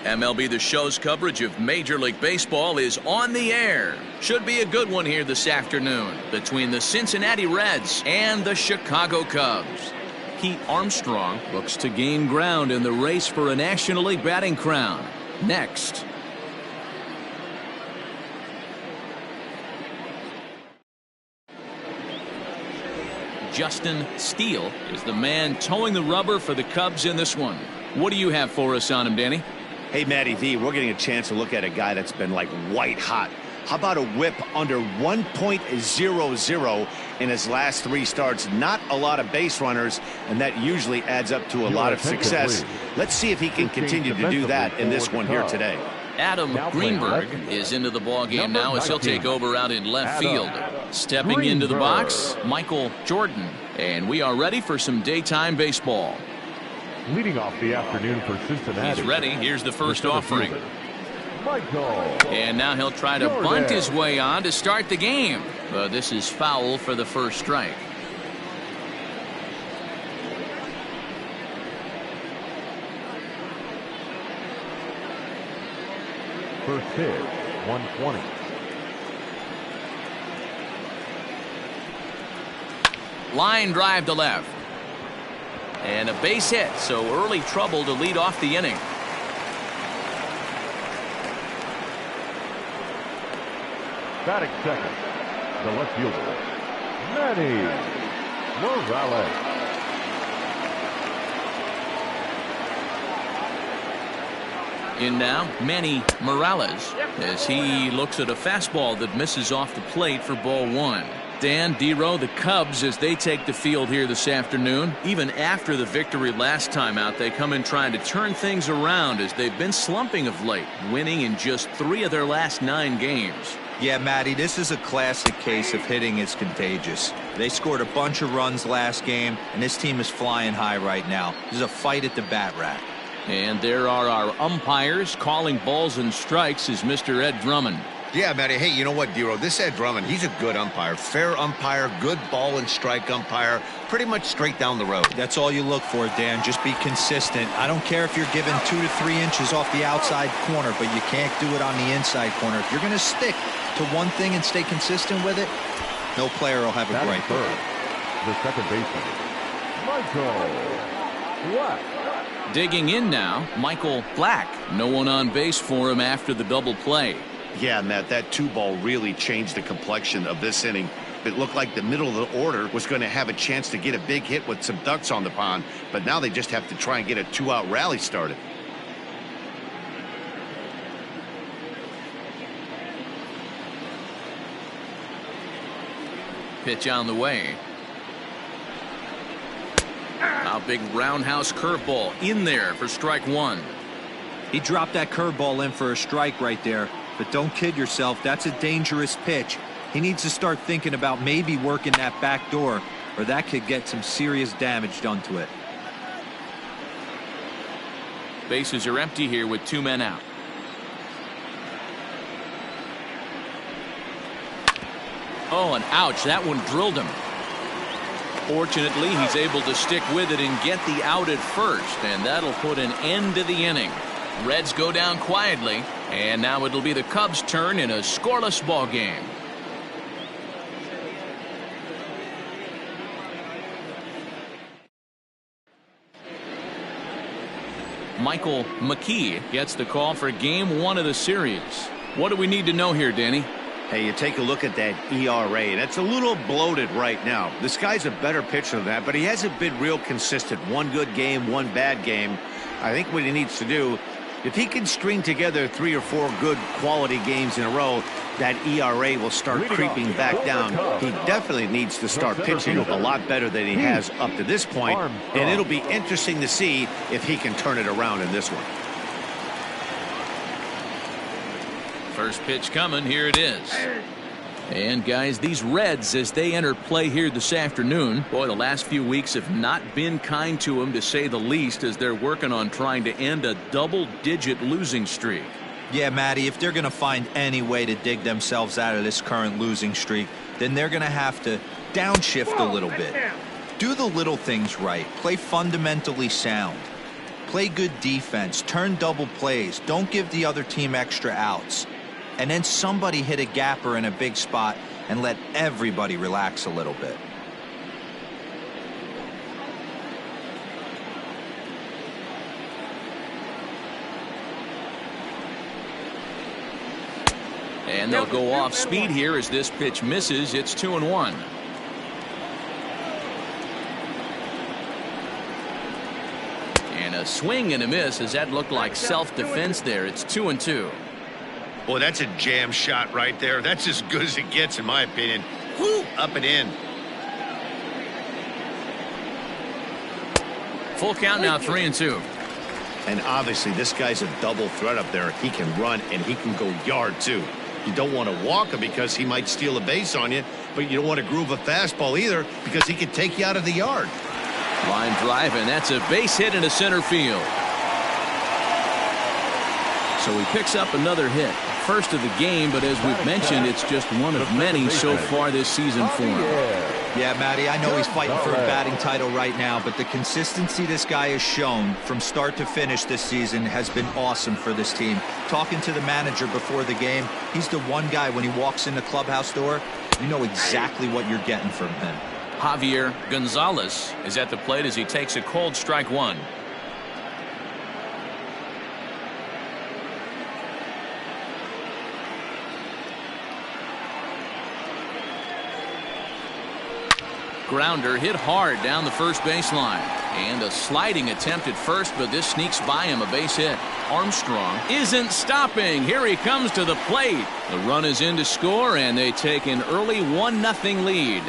MLB The Show's coverage of Major League Baseball is on the air. Should be a good one here this afternoon between the Cincinnati Reds and the Chicago Cubs. Pete Armstrong looks to gain ground in the race for a National League batting crown. Next. Justin Steele is the man towing the rubber for the Cubs in this one. What do you have for us on him, Danny? Hey, Matty V, we're getting a chance to look at a guy that's been like white hot. How about a whip under 1.00 in his last 3 starts? Not a lot of base runners, and that usually adds up to a lot of success. Let's see if he can continue to do that in this one here today. Adam Greenberg is into the ballgame now as he'll take over out in left field. Stepping into the box, Michael Jordan. And we are ready for some daytime baseball. Leading off the afternoon for Cincinnati. He's ready. Here's the first offering. Michael. And now he'll try to bunt his way on to start the game. But this is foul for the first strike. First pitch, 120. Line drive to left. And a base hit, so early trouble to lead off the inning. Batting second, the left fielder, Manny Morales. In now, Manny Morales, as he looks at a fastball that misses off the plate for ball 1. Dan, Dero, the Cubs, as they take the field here this afternoon, even after the victory last time out, they come in trying to turn things around as they've been slumping of late, winning in just 3 of their last 9 games. Yeah, Matty, this is a classic case of hitting is contagious. They scored a bunch of runs last game, and this team is flying high right now. This is a fight at the bat rack. And there are our umpires calling balls and strikes is Mr. Ed Drummond. Yeah, Matty. Hey, you know what, Dero? This Ed Drummond, he's a good umpire. Fair umpire, good ball and strike umpire. Pretty much straight down the road. That's all you look for, Dan. Just be consistent. I don't care if you're given 2 to 3 inches off the outside corner, but you can't do it on the inside corner. If you're going to stick to one thing and stay consistent with it, no player will have a great first, the second baseman, Michael Black. Digging in now, Michael Black. No one on base for him after the double play. Yeah, Matt, that 2-ball really changed the complexion of this inning. It looked like the middle of the order was going to have a chance to get a big hit with some ducks on the pond, but now they just have to try and get a 2-out rally started. Pitch on the way. A big roundhouse curveball in there for strike 1. He dropped that curveball in for a strike right there. But don't kid yourself, that's a dangerous pitch. He needs to start thinking about maybe working that back door, or that could get some serious damage done to it. Bases are empty here with 2 men out. Oh, and ouch, that one drilled him. Fortunately, he's able to stick with it and get the out at first, and that'll put an end to the inning. Reds go down quietly, and now it'll be the Cubs' turn in a scoreless ball game. Michael McKee gets the call for game 1 of the series. What do we need to know here, Danny? Hey, you take a look at that ERA. That's a little bloated right now. This guy's a better pitcher than that, but he hasn't been real consistent. 1 good game, 1 bad game. I think what he needs to do, if he can string together 3 or 4 good quality games in a row, that ERA will start creeping back down. He definitely needs to start pitching a lot better than he has up to this point, and it'll be interesting to see if he can turn it around in this one. First pitch coming, here it is. And guys, these Reds, as they enter play here this afternoon, boy, the last few weeks have not been kind to them, to say the least, as they're working on trying to end a double-digit losing streak. Yeah, Matty, if they're going to find any way to dig themselves out of this current losing streak, then they're going to have to downshift a little bit. Do the little things right. Play fundamentally sound. Play good defense, turn double plays, don't give the other team extra outs. And then somebody hit a gapper in a big spot and let everybody relax a little bit. And they'll go off speed here as this pitch misses. It's 2-1. And a swing and a miss as that looked like self-defense there. It's 2-2. Boy, that's a jam shot right there. That's as good as it gets, in my opinion. Woo, up and in. Full count now, 3-2. And obviously, this guy's a double threat up there. He can run and he can go yard, too. You don't want to walk him because he might steal a base on you, but you don't want to groove a fastball either because he could take you out of the yard. Line drive, and that's a base hit into center field. So he picks up another hit. First of the game, but as we've mentioned, it's just one of many so far this season for him. Yeah, Matty, I know he's fighting for a batting title right now, but the consistency this guy has shown from start to finish this season has been awesome for this team. Talking to the manager before the game, he's the one guy when he walks in the clubhouse door, you know exactly what you're getting from him. Javier Gonzalez is at the plate as he takes a cold strike one. Grounder hit hard down the first baseline. And a sliding attempt at first, but this sneaks by him, a base hit. Armstrong isn't stopping. Here he comes to the plate. The run is in to score, and they take an early 1-0 lead.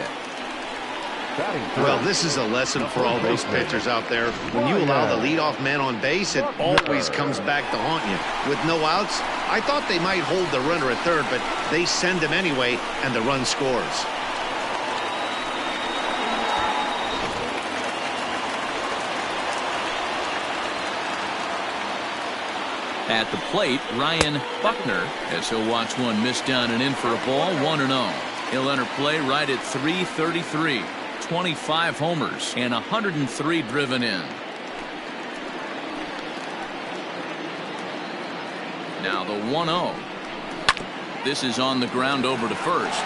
Well, this is a lesson for all those pitchers out there. When you allow the leadoff man on base, it always comes back to haunt you. With no outs, I thought they might hold the runner at third, but they send him anyway, and the run scores. At the plate, Ryan Buckner, as he'll watch one miss down and in for a ball, 1-0. He'll enter play right at .333. 25 homers and 103 driven in. Now the 1-0. This is on the ground over to first.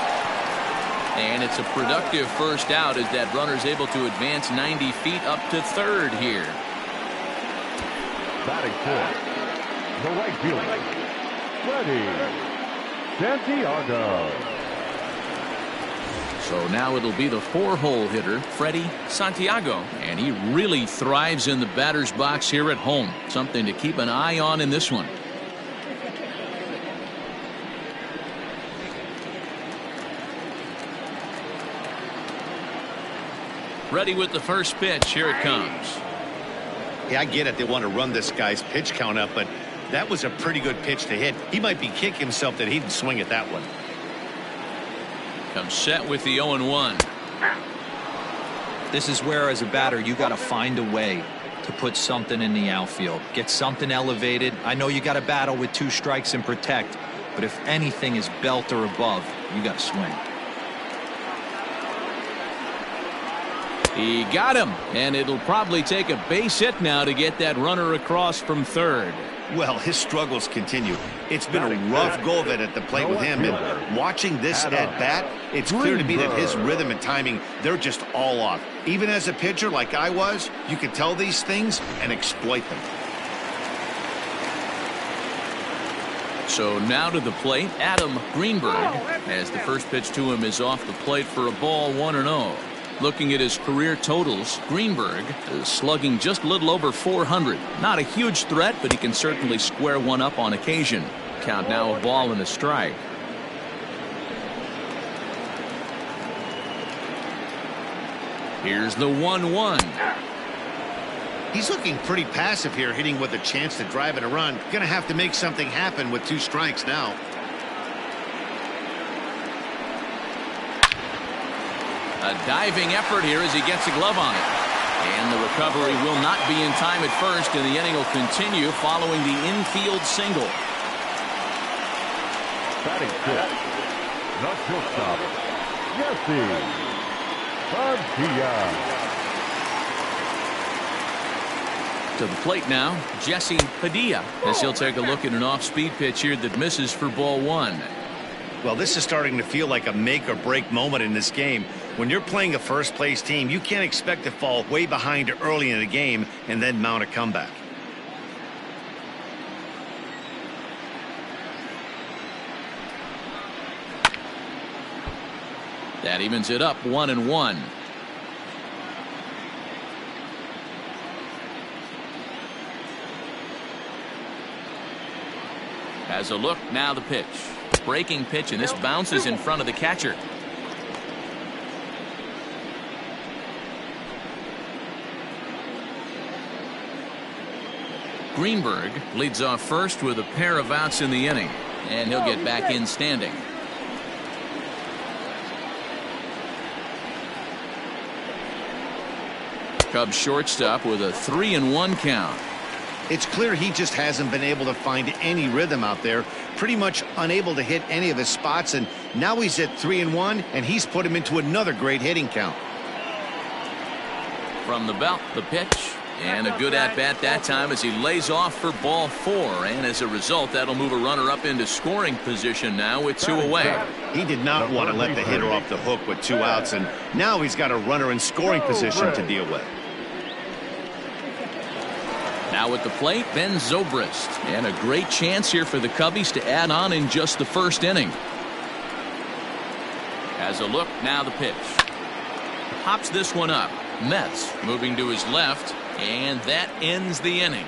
And it's a productive first out as that runner's able to advance 90 feet up to third here. Batting fourth, the right fielder, Freddie Santiago. So now it'll be the 4-hole hitter, Freddie Santiago. And he really thrives in the batter's box here at home. Something to keep an eye on in this one. Ready with the first pitch. Here it comes. Yeah, I get it. They want to run this guy's pitch count up, but that was a pretty good pitch to hit. He might be kicking himself that he didn't swing at that one. Comes set with the 0-1. This is where, as a batter, you got to find a way to put something in the outfield. Get something elevated. I know you got to battle with 2 strikes and protect, but if anything is belt or above, you got to swing. He got him, and it'll probably take a base hit now to get that runner across from third. Well, his struggles continue. It's been a rough go of it at the plate with him, and watching this at bat, it's clear to me that his rhythm and timing, they're just all off. Even as a pitcher like I was, you can tell these things and exploit them. So now to the plate, Adam Greenberg, as the first pitch to him is off the plate for a ball, 1-0. Looking at his career totals, Greenberg is slugging just a little over 400. Not a huge threat, but he can certainly square one up on occasion. Count now a ball and a strike. Here's the 1-1. He's looking pretty passive here, hitting with a chance to drive in a run. Going to have to make something happen with 2 strikes now. A diving effort here as he gets a glove on it. And the recovery will not be in time at first, and the inning will continue following the infield single. Batting fifth, the shortstop, Jessie Santiago. To the plate now, Jesse Padilla, as he'll take a look at an off-speed pitch here that misses for ball one. Well, this is starting to feel like a make-or-break moment in this game. When you're playing a first-place team, you can't expect to fall way behind early in the game and then mount a comeback. That evens it up 1-1. Has a look, now the pitch. Breaking pitch, and this bounces in front of the catcher. Greenberg leads off first with a pair of outs in the inning, and he'll get back in standing. Cubs shortstop with a 3-1 count. It's clear he just hasn't been able to find any rhythm out there. Pretty much unable to hit any of his spots, and now he's at 3-1, and he's put him into another great hitting count. From the belt, the pitch, and a good at-bat that time as he lays off for ball four, and as a result, that'll move a runner up into scoring position now with two away. He did not want to let the hitter off the hook with two outs, and now he's got a runner in scoring position to deal with. Now at the plate, Ben Zobrist, and a great chance here for the Cubbies to add on in just the first inning. Has a look, now the pitch. Hops this one up. Metz moving to his left, and that ends the inning.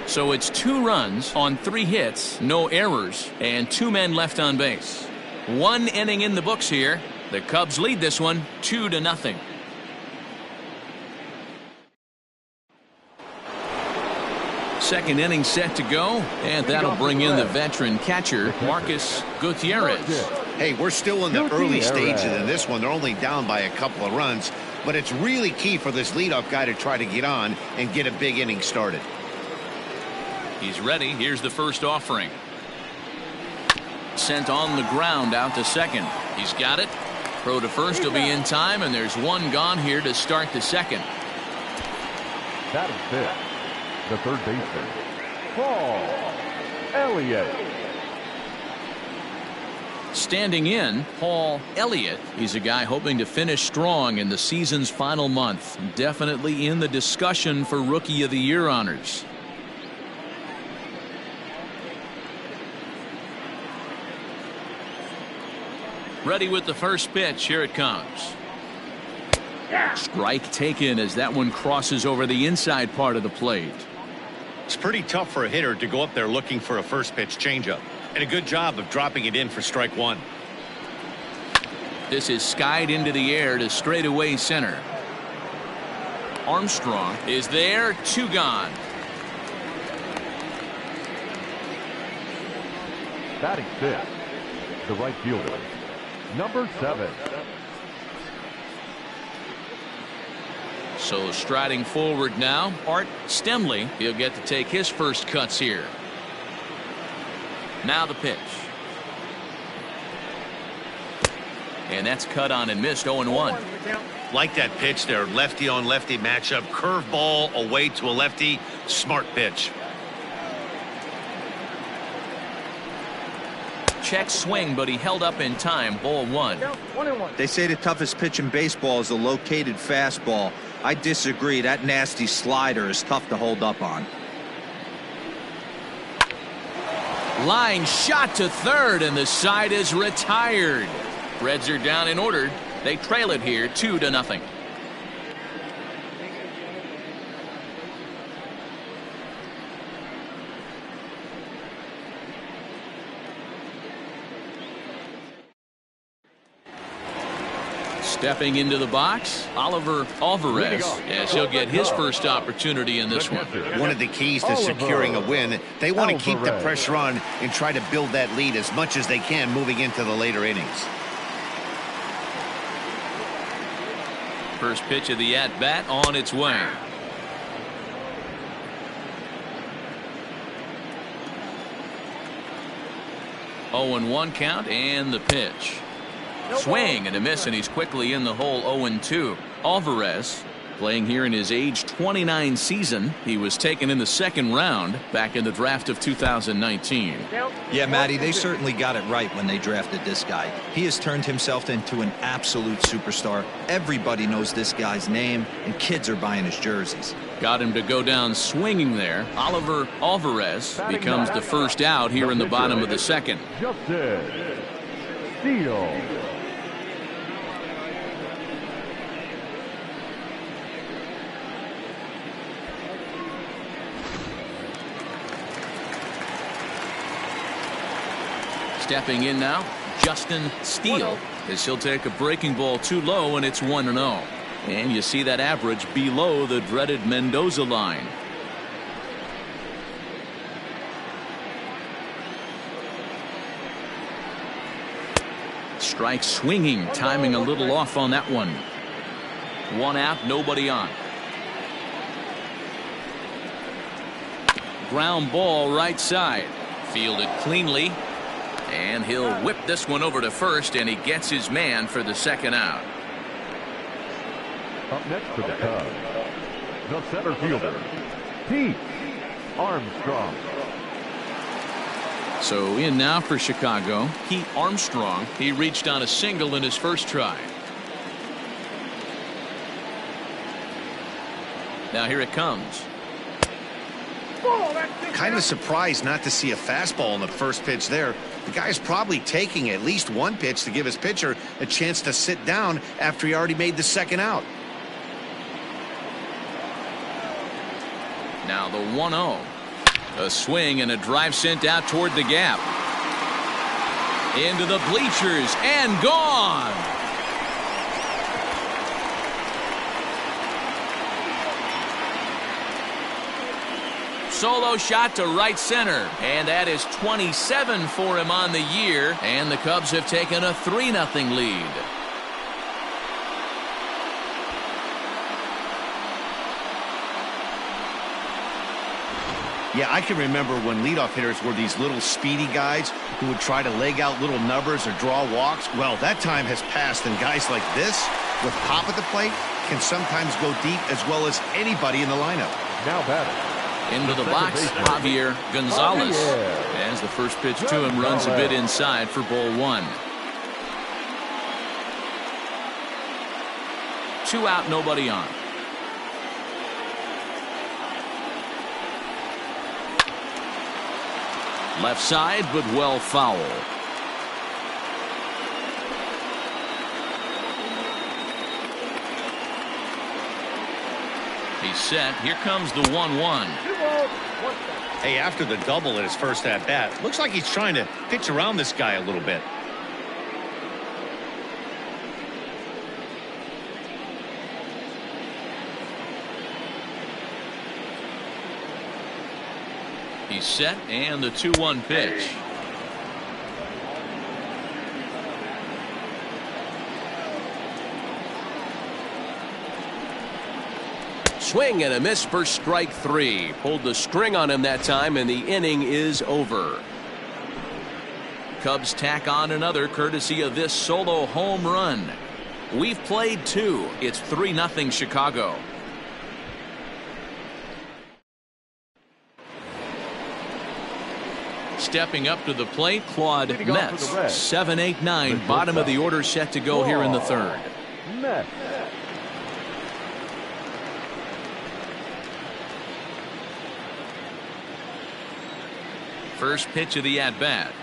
So it's 2 runs on 3 hits, no errors, and 2 men left on base. 1 inning in the books here. The Cubs lead this one 2-0. Second inning set to go, and that'll bring in the veteran catcher, Marcus Gutierrez. Hey, we're still in the early stages of this one. They're only down by a couple of runs, but it's really key for this leadoff guy to try to get on and get a big inning started. He's ready. Here's the first offering. Sent on the ground out to second. He's got it. Throw to first will be in time, and there's 1 gone here to start the second. That is it. The third baseman, Paul Elliott. Standing in, Paul Elliott. He's a guy hoping to finish strong in the season's final month. Definitely in the discussion for Rookie of the Year honors. Ready with the first pitch. Here it comes. Strike taken as that one crosses over the inside part of the plate. It's pretty tough for a hitter to go up there looking for a first pitch changeup, and a good job of dropping it in for strike one. This is skied into the air to straightaway center. Armstrong is there. 2 gone. Batting 5th, the right fielder, number 7. So striding forward now, Art Stemley. He'll get to take his first cuts here. Now the pitch. And that's cut on and missed. 0-1. Like that pitch there, lefty on lefty matchup, curveball away to a lefty. Smart pitch. Check swing, but he held up in time. Ball 1. They say the toughest pitch in baseball is a located fastball. I disagree. That nasty slider is tough to hold up on. Line shot to third, and the side is retired. Reds are down and ordered. They trail it here 2-0. Stepping into the box, Oliver Alvarez, as he'll get his first opportunity in this one. One of the keys to securing a win, they want to keep the pressure on and try to build that lead as much as they can moving into the later innings. First pitch of the at-bat on its way. Oh, 0-1 count, and the pitch. Swing and a miss, and he's quickly in the hole. 0-2. Alvarez Playing here in his age 29 season. He was taken in the second round back in the draft of 2019. Yeah, Matty, they certainly got it right when they drafted this guy. He has turned himself into an absolute superstar. Everybody knows this guy's name, and kids are buying his jerseys. Got him to go down swinging there. Oliver Alvarez becomes the first out here in the bottom of the second. Justin Steele. Stepping in now, Justin Steele, as he'll take a breaking ball too low, and it's 1-0. And you see that average below the dreaded Mendoza line. Strike swinging, timing a little off on that one. One out, nobody on. Ground ball right side. Fielded cleanly. And he'll whip this one over to first, and he gets his man for the second out. Up next for the Cubs, the center fielder, Pete Armstrong. So in now for Chicago, Pete Armstrong. He reached on a single in his first try. Now here it comes. Kind of surprised not to see a fastball in the first pitch there. The guy's probably taking at least one pitch to give his pitcher a chance to sit down after he already made the second out. Now the 1-0. A swing and a drive sent out toward the gap. Into the bleachers and gone. Solo shot to right center, and that is 27 for him on the year, and the Cubs have taken a 3-0 lead. Yeah, I can remember when leadoff hitters were these little speedy guys who would try to leg out little numbers or draw walks. Well, that time has passed, and guys like this, with pop at the plate, can sometimes go deep as well as anybody in the lineup. Now batting. Into the box, Javier Gonzalez. As the first pitch to him runs a bit inside for ball one. 2 out, nobody on. Left side, but well foul. He's set. Here comes the 1-1. Hey, after the double at his first at-bat, looks like he's trying to pitch around this guy a little bit. He's set, and the 2-1 pitch. Swing and a miss for strike 3. Pulled the string on him that time, and the inning is over. Cubs tack on another courtesy of this solo home run. We've played 2. It's 3-0 Chicago. Stepping up to the plate, Claude Metz. 7-8-9, bottom of the order, set to go here in the third. Metz. First pitch of the at-bat.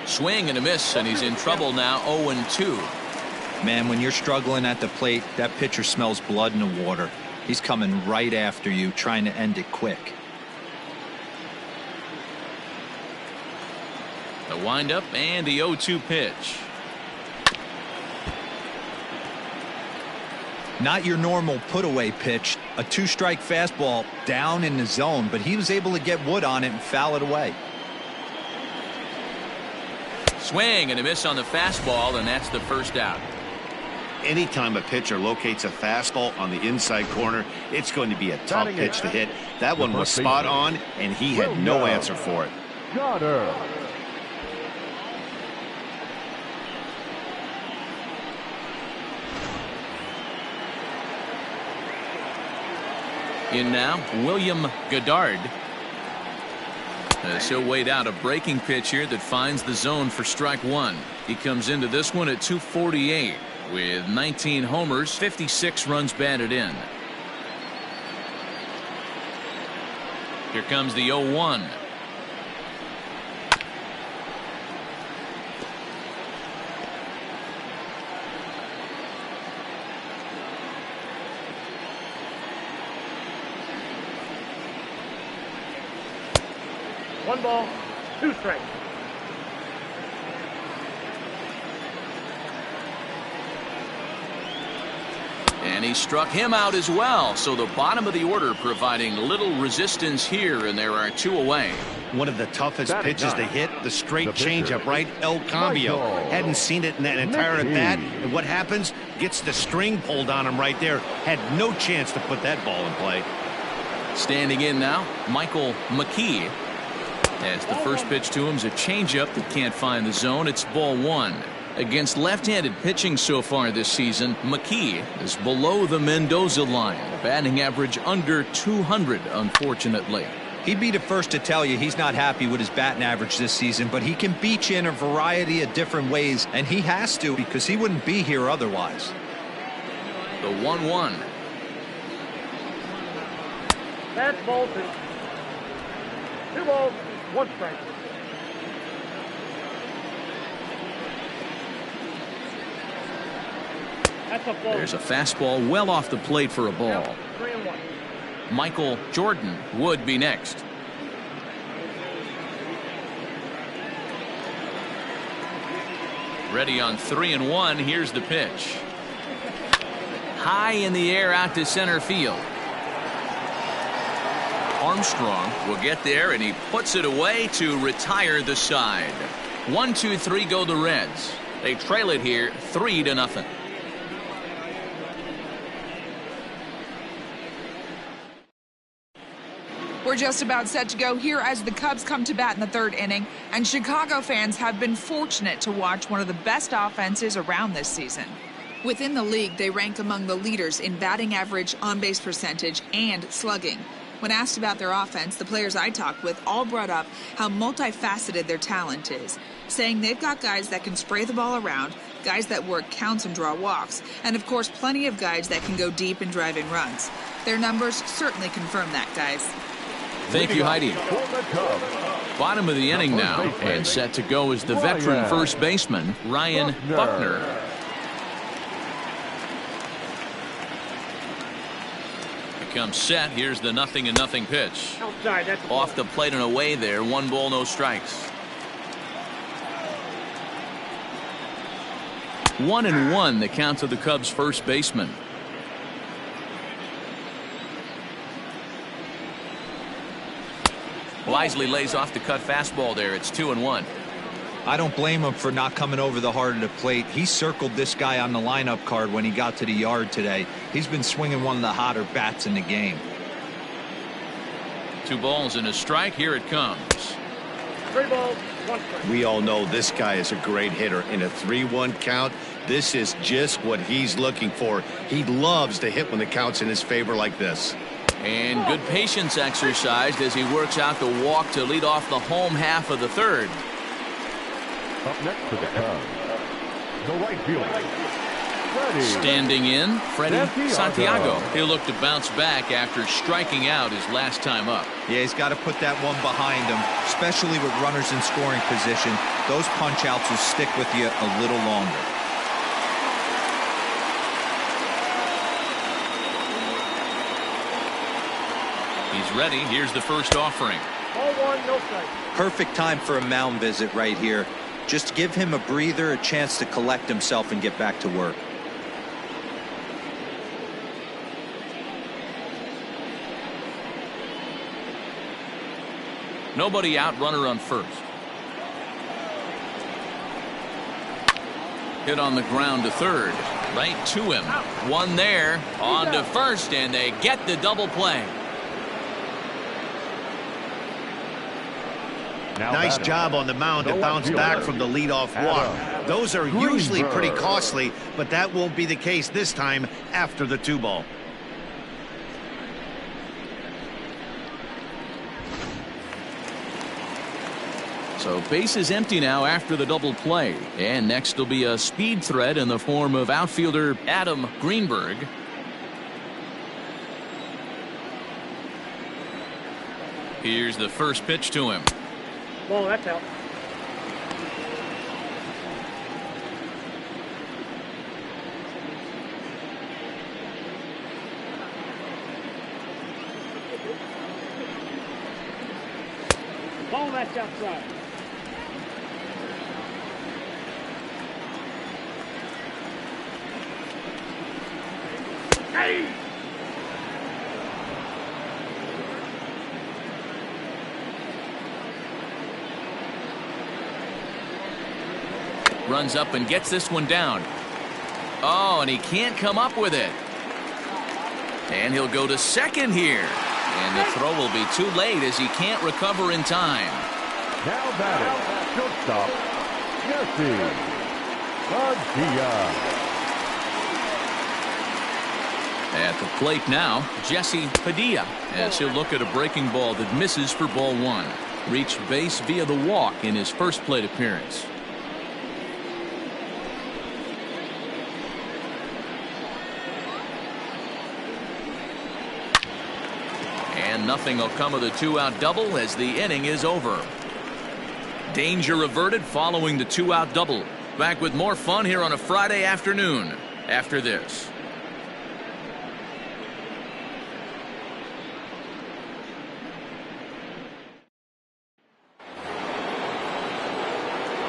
Swing and a miss, and he's in trouble now. 0-2. Man, when you're struggling at the plate, that pitcher smells blood in the water. He's coming right after you, trying to end it quick. The windup and the 0-2 pitch. Not your normal put-away pitch. A 2-strike fastball down in the zone, but he was able to get wood on it and foul it away. Swing and a miss on the fastball, and that's the first out. Anytime a pitcher locates a fastball on the inside corner, it's going to be a tough pitch to hit. That one was spot on, and he had no answer for it. In now, William Goddard. He'll wait out a breaking pitch here that finds the zone for strike one. He comes into this one at 248 with 19 homers, 56 runs batted in. Here comes the 0-1. One ball, two strikes. And he struck him out as well. So the bottom of the order providing little resistance here, and there are two away. One of the toughest pitches to hit, the straight changeup, right? El Cambio. Hadn't seen it in that entire at bat. And what happens? Gets the string pulled on him right there. Had no chance to put that ball in play. Standing in now, Michael McKee. As the first pitch to him is a changeup that can't find the zone. It's ball one. Against left-handed pitching so far this season, McKee is below the Mendoza line. Batting average under 200, unfortunately. He'd be the first to tell you he's not happy with his batting average this season, but he can beat you in a variety of different ways, and he has to because he wouldn't be here otherwise. The 1-1. That's ball two. 2 balls, 1 strike. There's a fastball well off the plate for a ball. 3-1. Michael Jordan would be next. Ready on 3-1. Here's the pitch. High in the air out to center field. Armstrong will get there, and he puts it away to retire the side. 1-2-3 go the Reds. They trail it here 3-0. We're just about set to go here as the Cubs come to bat in the third inning, and Chicago fans have been fortunate to watch one of the best offenses around this season. Within the league, they rank among the leaders in batting average, on-base percentage, and slugging. When asked about their offense, the players I talked with all brought up how multifaceted their talent is, saying they've got guys that can spray the ball around, guys that work counts and draw walks, and of course plenty of guys that can go deep and drive in runs. Their numbers certainly confirm that, guys. Thank you, Heidi. Bottom of the inning now, and set to go is the veteran first baseman, Ryan Buckner. Comes set. Here's the 0-0 pitch. Outside, that's off the plate and away there. 1 ball, no strikes. 1-1 the count to the Cubs first baseman. Wisely lays off the cut fastball there. It's 2-1. I don't blame him for not coming over the heart of the plate. He circled this guy on the lineup card when he got to the yard today. He's been swinging one of the hotter bats in the game. 2 balls and a strike. Here it comes. 3 balls, 1 strike. We all know this guy is a great hitter. In a 3-1 count, this is just what he's looking for. He loves to hit when the count's in his favor like this. And good patience exercised as he works out the walk to lead off the home half of the third. Up next for the Cubs, the right fielder, standing in, Freddie Santiago. Santiago. He'll look to bounce back after striking out his last time up. Yeah, he's got to put that one behind him, especially with runners in scoring position. Those punch outs will stick with you a little longer. He's ready. Here's the first offering. Ball 1, no strike. Perfect time for a mound visit right here. Just give him a breather, a chance to collect himself and get back to work. Nobody out, runner on first. Hit on the ground to third. Right to him. One there. On to first, and they get the double play. Nice job on the mound to bounce back from the leadoff walk. Those are usually pretty costly, but that won't be the case this time after the 2-ball. So base is empty now after the double play. And next will be a speed threat in the form of outfielder Adam Greenberg. Here's the first pitch to him. Ball, that's out. Ball, that's outside. Hey! Runs up and gets this one down. Oh, and he can't come up with it. And he'll go to second here. And the throw will be too late as he can't recover in time. Now batting, shortstop, Jesse Padilla. At the plate now, Jesse Padilla, as he'll look at a breaking ball that misses for ball one. Reached base via the walk in his first plate appearance. And nothing will come of the 2-out double as the inning is over. Danger averted following the 2-out double. Back with more fun here on a Friday afternoon after this.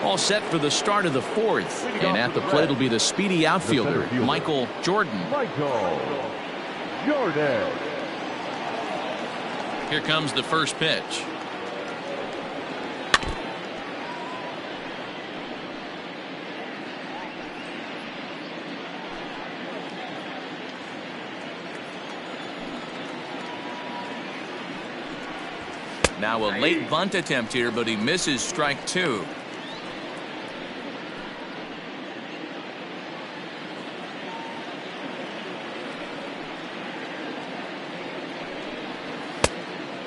All set for the start of the fourth. And at the plate will be the speedy outfielder, Michael Jordan. Michael Jordan. Here comes the first pitch. Now a late bunt attempt here, but he misses strike two.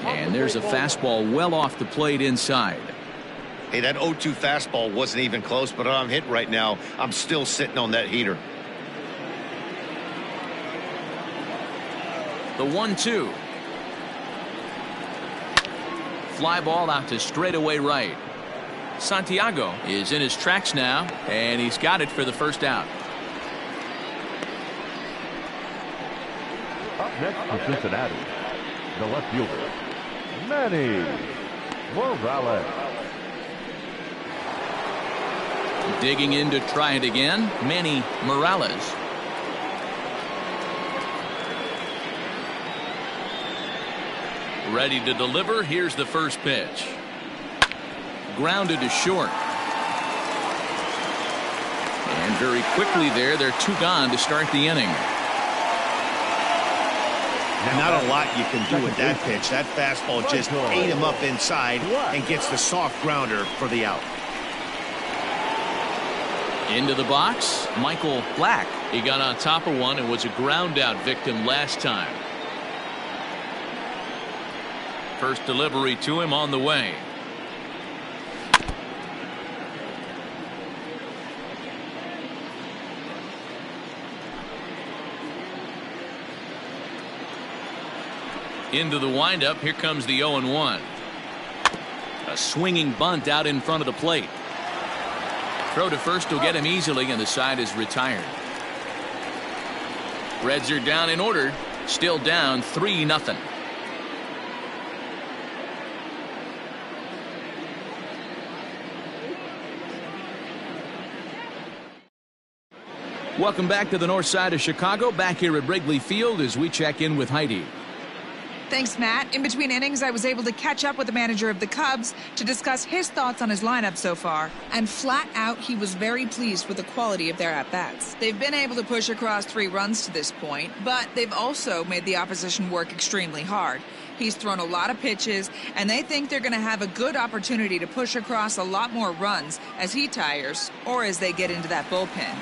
And there's a fastball well off the plate inside. Hey, that 0-2 fastball wasn't even close, but I'm hit right now. I'm still sitting on that heater. The 1-2. Fly ball out to straightaway right. Santiago is in his tracks now, and he's got it for the first out. Up next for Cincinnati, the left fielder, Manny Morales. Digging in to try it again, Manny Morales. Ready to deliver. Here's the first pitch. Grounded to short. And very quickly there, they're two gone to start the inning. Not a lot you can do with that pitch. That fastball just ate him up inside and gets the soft grounder for the out. Into the box, Michael Black. He got on top of one and was a ground out victim last time. First delivery to him on the way. Into the windup. Here comes the 0-1. A swinging bunt out in front of the plate. Throw to first will get him easily, and the side is retired. Reds are down in order. Still down 3-0. Welcome back to the north side of Chicago. Back here at Wrigley Field as we check in with Heidi. Thanks, Matt. In between innings, I was able to catch up with the manager of the Cubs to discuss his thoughts on his lineup so far. And flat out, he was very pleased with the quality of their at-bats. They've been able to push across 3 runs to this point, but they've also made the opposition work extremely hard. He's thrown a lot of pitches, and they think they're going to have a good opportunity to push across a lot more runs as he tires or as they get into that bullpen.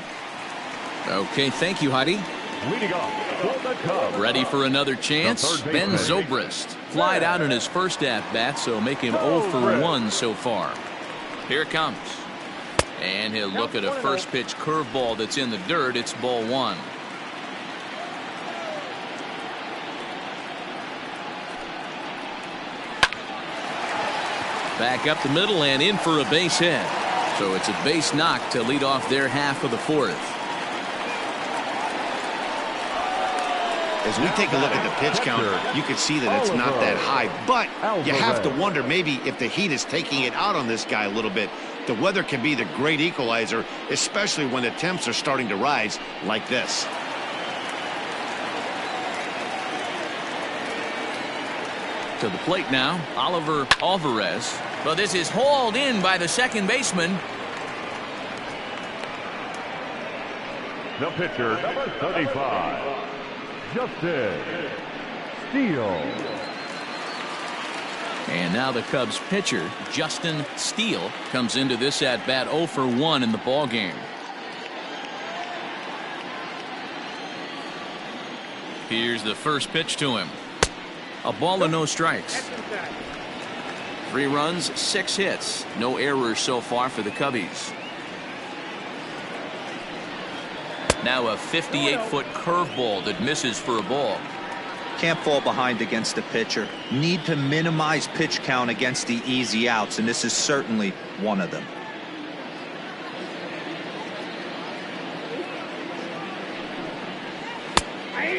Okay, thank you, Heidi. Leading off for the Cubs. Ready for another chance? Ben Zobrist flied out in his first at-bat, so make him 0 for 1 so far. Here it comes. And he'll look at a first pitch curveball that's in the dirt. It's ball 1. Back up the middle and in for a base hit. So it's a base knock to lead off their half of the 4th. As we take a look at the pitch count, you can see that it's not that high, but you have to wonder maybe if the heat is taking it out on this guy a little bit. The weather can be the great equalizer, especially when the temps are starting to rise like this. To the plate now, Oliver Alvarez. But this is hauled in by the second baseman. The pitcher, number 35. Justin Steele. And now the Cubs pitcher, Justin Steele, comes into this at-bat 0 for 1 in the ballgame. Here's the first pitch to him. A ball and no strikes. 3 runs, 6 hits. No errors so far for the Cubbies. Now a 58-foot curveball that misses for a ball. Can't fall behind against the pitcher. Need to minimize pitch count against the easy outs, and this is certainly one of them.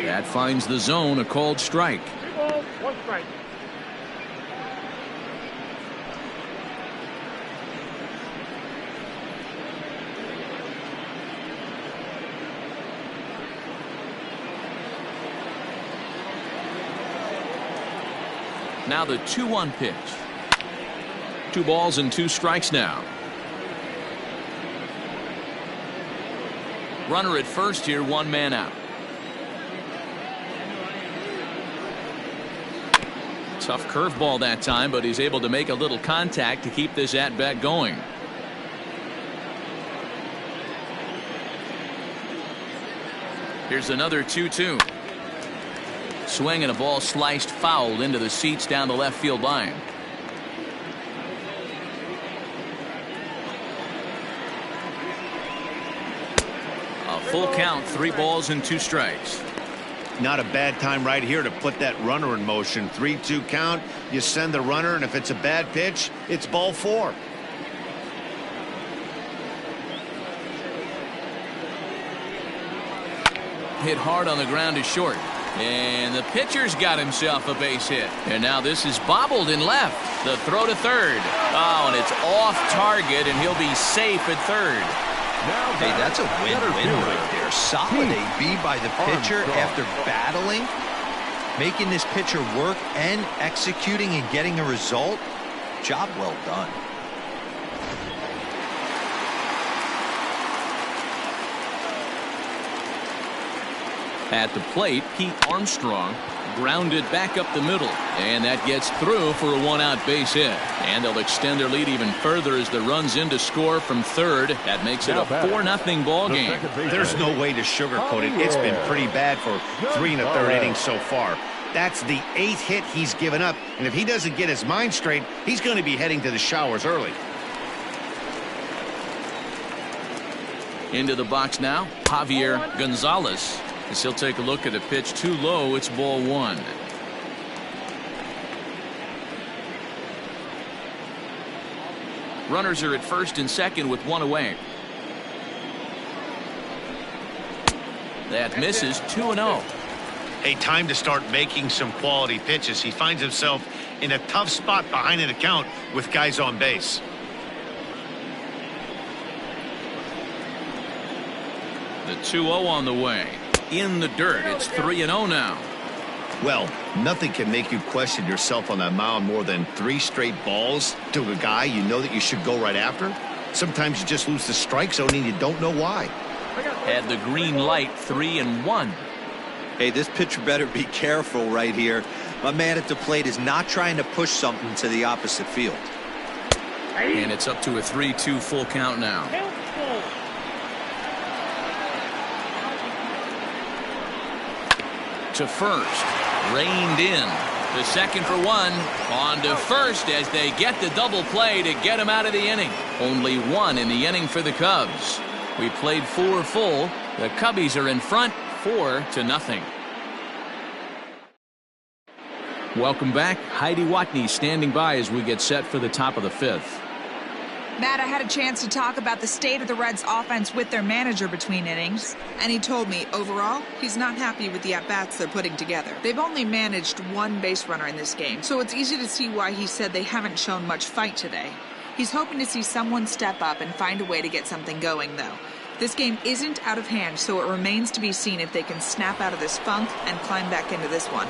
That finds the zone, a called strike. 3 balls, 1 strike. Now the 2-1 pitch. 2 balls and 2 strikes now. Runner at first here, 1 man out. Tough curveball that time, but he's able to make a little contact to keep this at-bat going. Here's another 2-2. Swing and a ball sliced foul into the seats down the left field line. A full count, 3 balls and 2 strikes. Not a bad time right here to put that runner in motion. 3-2 count. You send the runner, and if it's a bad pitch, it's ball 4. Hit hard on the ground to short. And the pitcher's got himself a base hit. And now this is bobbled in left. The throw to third. Oh, and it's off target, and he'll be safe at third. Hey, that's a win-win right there. Solid AB by the pitcher after battling, making this pitcher work and executing and getting a result. Job well done. At the plate, Pete Armstrong grounded back up the middle, and that gets through for a 1-out base hit. And they'll extend their lead even further as the runs in to score from third. That makes it a 4-0 ball game. There's no way to sugarcoat it. It's been pretty bad for 3 1/3 innings so far. That's the 8th hit he's given up, and if he doesn't get his mind straight, he's going to be heading to the showers early. Into the box now, Javier Gonzalez. As he'll take a look at a pitch too low. It's ball 1. Runners are at first and second with 1 away. That misses. 2-0. A time to start making some quality pitches. He finds himself in a tough spot behind an account with guys on base. The 2-0 on the way. In the dirt. It's 3-0 now. Well, nothing can make you question yourself on that mound more than 3 straight balls to a guy you know that you should go right after. Sometimes you just lose the strike zone and you don't know why. Had the green light, 3-1. Hey, this pitcher better be careful right here. My man at the plate is not trying to push something to the opposite field. And it's up to a 3-2 full count now. To first, reined in. The second for 1. On to first as they get the double play to get him out of the inning. Only 1 in the inning for the Cubs. We played 4 full. The Cubbies are in front 4-0. Welcome back. Heidi Watney standing by as we get set for the top of the 5th. Matt, I had a chance to talk about the state of the Reds offense with their manager between innings, and he told me overall he's not happy with the at-bats they're putting together. They've only managed 1 base runner in this game, so it's easy to see why he said they haven't shown much fight today. He's hoping to see someone step up and find a way to get something going, though. This game isn't out of hand, so it remains to be seen if they can snap out of this funk and climb back into this one.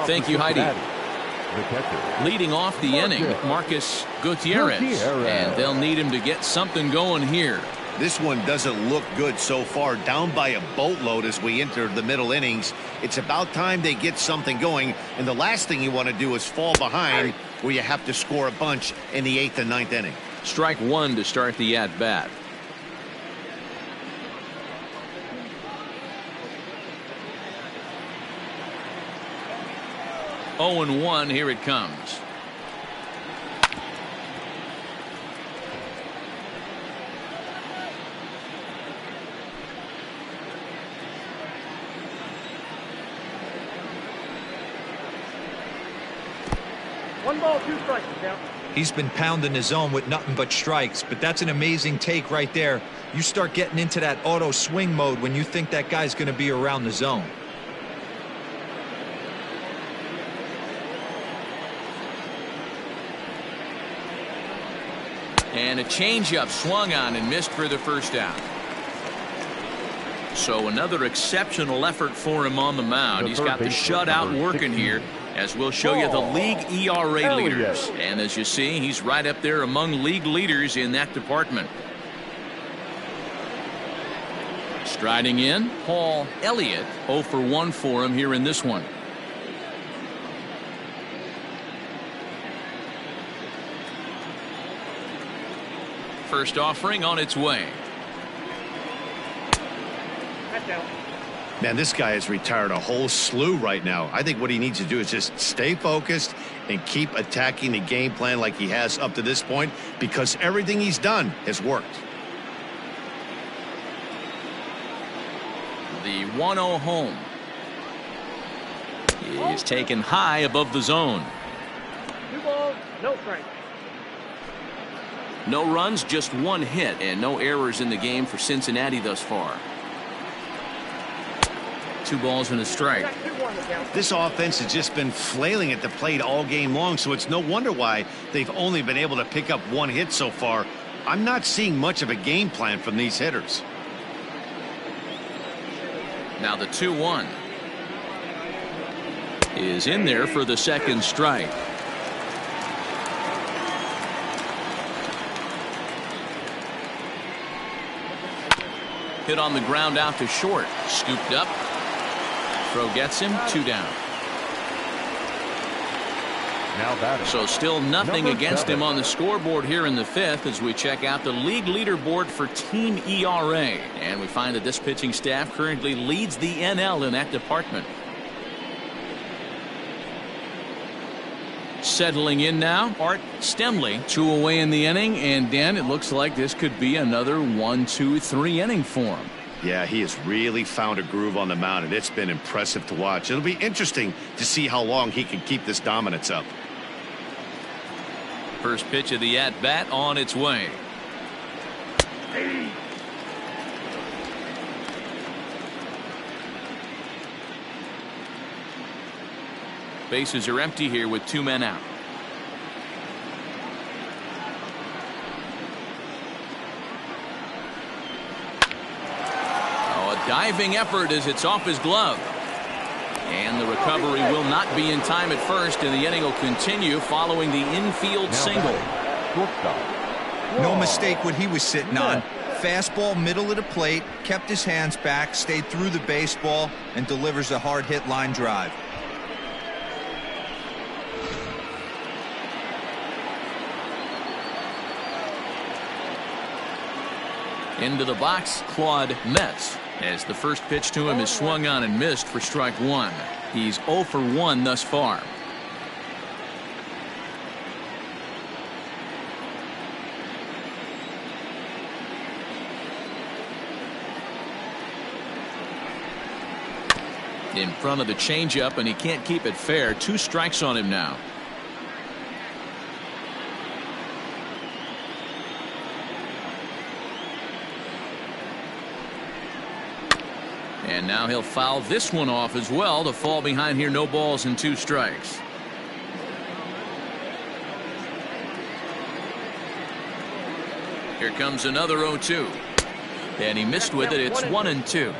Thank you, Heidi. Leading off the inning, Marcus Gutierrez. And they'll need him to get something going here. This one doesn't look good so far, down by a boatload as we enter the middle innings. It's about time they get something going, and the last thing you want to do is fall behind where you have to score a bunch in the 8th and 9th inning. Strike 1 to start the at-bat. Oh, and 1, here it comes. One ball, 2 strikes, count. He's been pounding his zone with nothing but strikes, but that's an amazing take right there. You start getting into that auto swing mode when you think that guy's going to be around the zone. And a changeup swung on and missed for the first out. So another exceptional effort for him on the mound. He's got the shutout working here, as we'll show you the league ERA leaders. And as you see, he's right up there among league leaders in that department. Striding in, Paul Elliott, 0 for 1 for him here in this one. First offering on its way. Man, this guy has retired a whole slew right now. I think what he needs to do is just stay focused and keep attacking the game plan like he has up to this point, because everything he's done has worked. The 1-0 home is taken high above the zone. 2 balls, no strikes. No runs, just 1 hit, and no errors in the game for Cincinnati thus far. 2 balls and a strike. This offense has just been flailing at the plate all game long, so it's no wonder why they've only been able to pick up 1 hit so far. I'm not seeing much of a game plan from these hitters. Now the 2-1 is in there for the second strike. Hit on the ground out to short. Scooped up. Throw gets him. 2 down. So still nothing against him on the scoreboard here in the 5th as we check out the league leaderboard for team ERA. And we find that this pitching staff currently leads the NL in that department. Settling in now, Art Stemley. 2 away in the inning, and Dan, it looks like this could be another 1, 2, 3 inning for him. Yeah, he has really found a groove on the mound, and it's been impressive to watch. It'll be interesting to see how long he can keep this dominance up. First pitch of the at-bat on its way. Bases are empty here with 2 men out. Oh, a diving effort as it's off his glove. And the recovery will not be in time at first, and the inning will continue following the infield single. No mistake what he was sitting on. Fastball middle of the plate, kept his hands back, stayed through the baseball, and delivers a hard hit line drive. Into the box, Claude Metz, as the first pitch to him is swung on and missed for strike one. He's 0 for 1 thus far. In front of the changeup, and he can't keep it fair. 2 strikes on him now. And now he'll foul this one off as well to fall behind here. No balls and 2 strikes. Here comes another 0-2. And he missed with it. It's 1-2.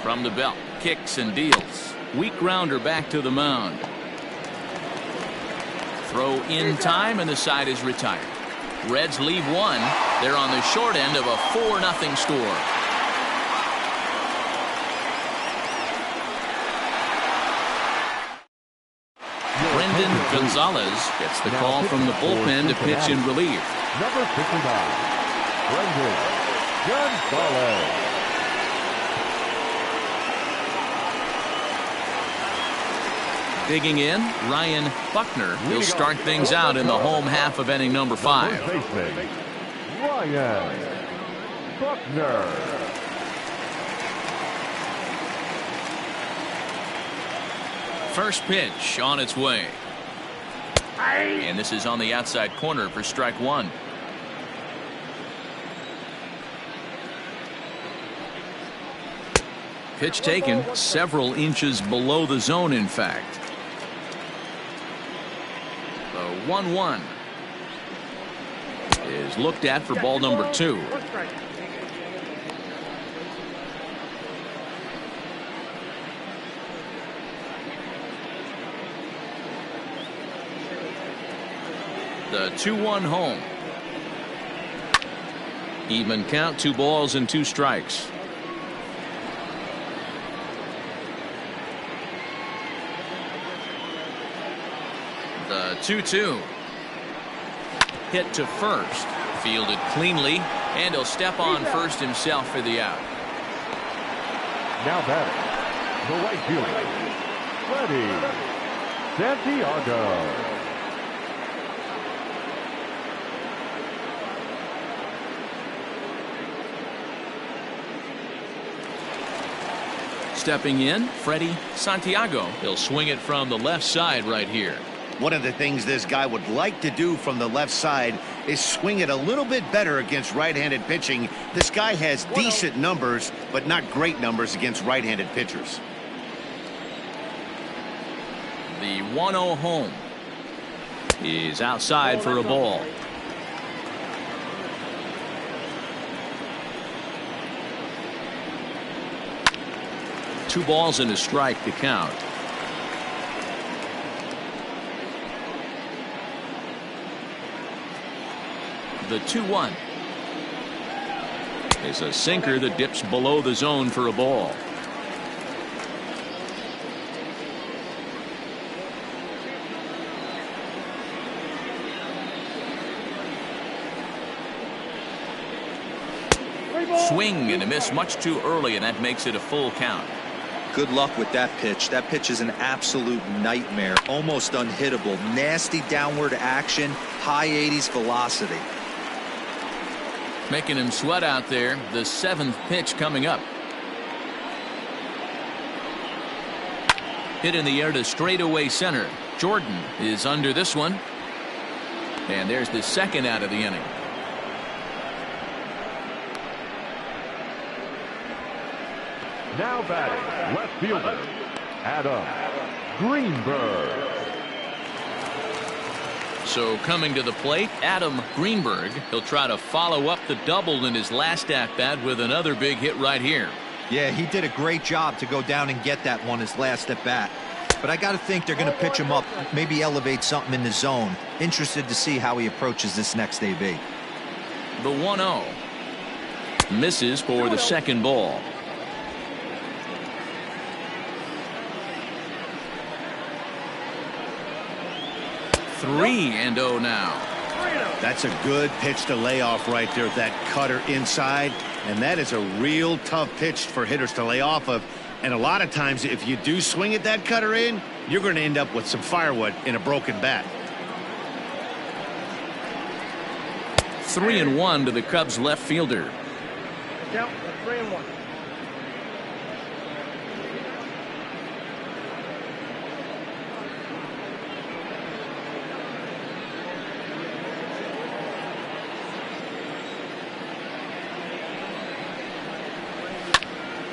From the belt, kicks and deals. Weak grounder back to the mound. Throw in time, and the side is retired. Reds leave one. They're on the short end of a 4-0 score. Brendan Gonzalez gets the call from the bullpen to pitch in relief. Number 59, Brendan Gonzalez. Digging in, Ryan Buckner will start things out in the home half of inning number 5. Ryan Buckner. First pitch on its way. And this is on the outside corner for strike one. Pitch taken several inches below the zone, in fact. The 1-1 is looked at for ball number 2. The 2-1 home. Even count, 2 balls and 2 strikes. The 2-2. Hit to first. Fielded cleanly, and he'll step on first himself for the out. Now batting, the right fielder, Freddie Santiago. Stepping in, Freddie Santiago. He'll swing it from the left side right here. One of the things this guy would like to do from the left side is swing it a little bit better against right-handed pitching. This guy has decent numbers, but not great numbers against right-handed pitchers. The 1-0 home is outside for a ball. Two balls and a strike to count. The 2-1 is a sinker that dips below the zone for a ball. Swing and a miss much too early, and that makes it a full count. Good luck with that pitch. That pitch is an absolute nightmare. Almost unhittable. Nasty downward action. High 80s velocity. Making him sweat out there. The 7th pitch coming up. Hit in the air to straightaway center. Jordan is under this one. And there's the second out of the inning. Now batting, left fielder, Adam Greenberg. So coming to the plate, Adam Greenberg. He'll try to follow up the double in his last at-bat with another big hit right here. Yeah, he did a great job to go down and get that one his last at-bat. But I got to think they're going to pitch him up, maybe elevate something in the zone. Interested to see how he approaches this next AB. The 1-0. Misses for the second ball. Three and 0 now. That's a good pitch to lay off right there. That cutter inside. And that is a real tough pitch for hitters to lay off of. And a lot of times, if you do swing at that cutter in, you're going to end up with some firewood in a broken bat. 3-1 to the Cubs left fielder. Count 3-1.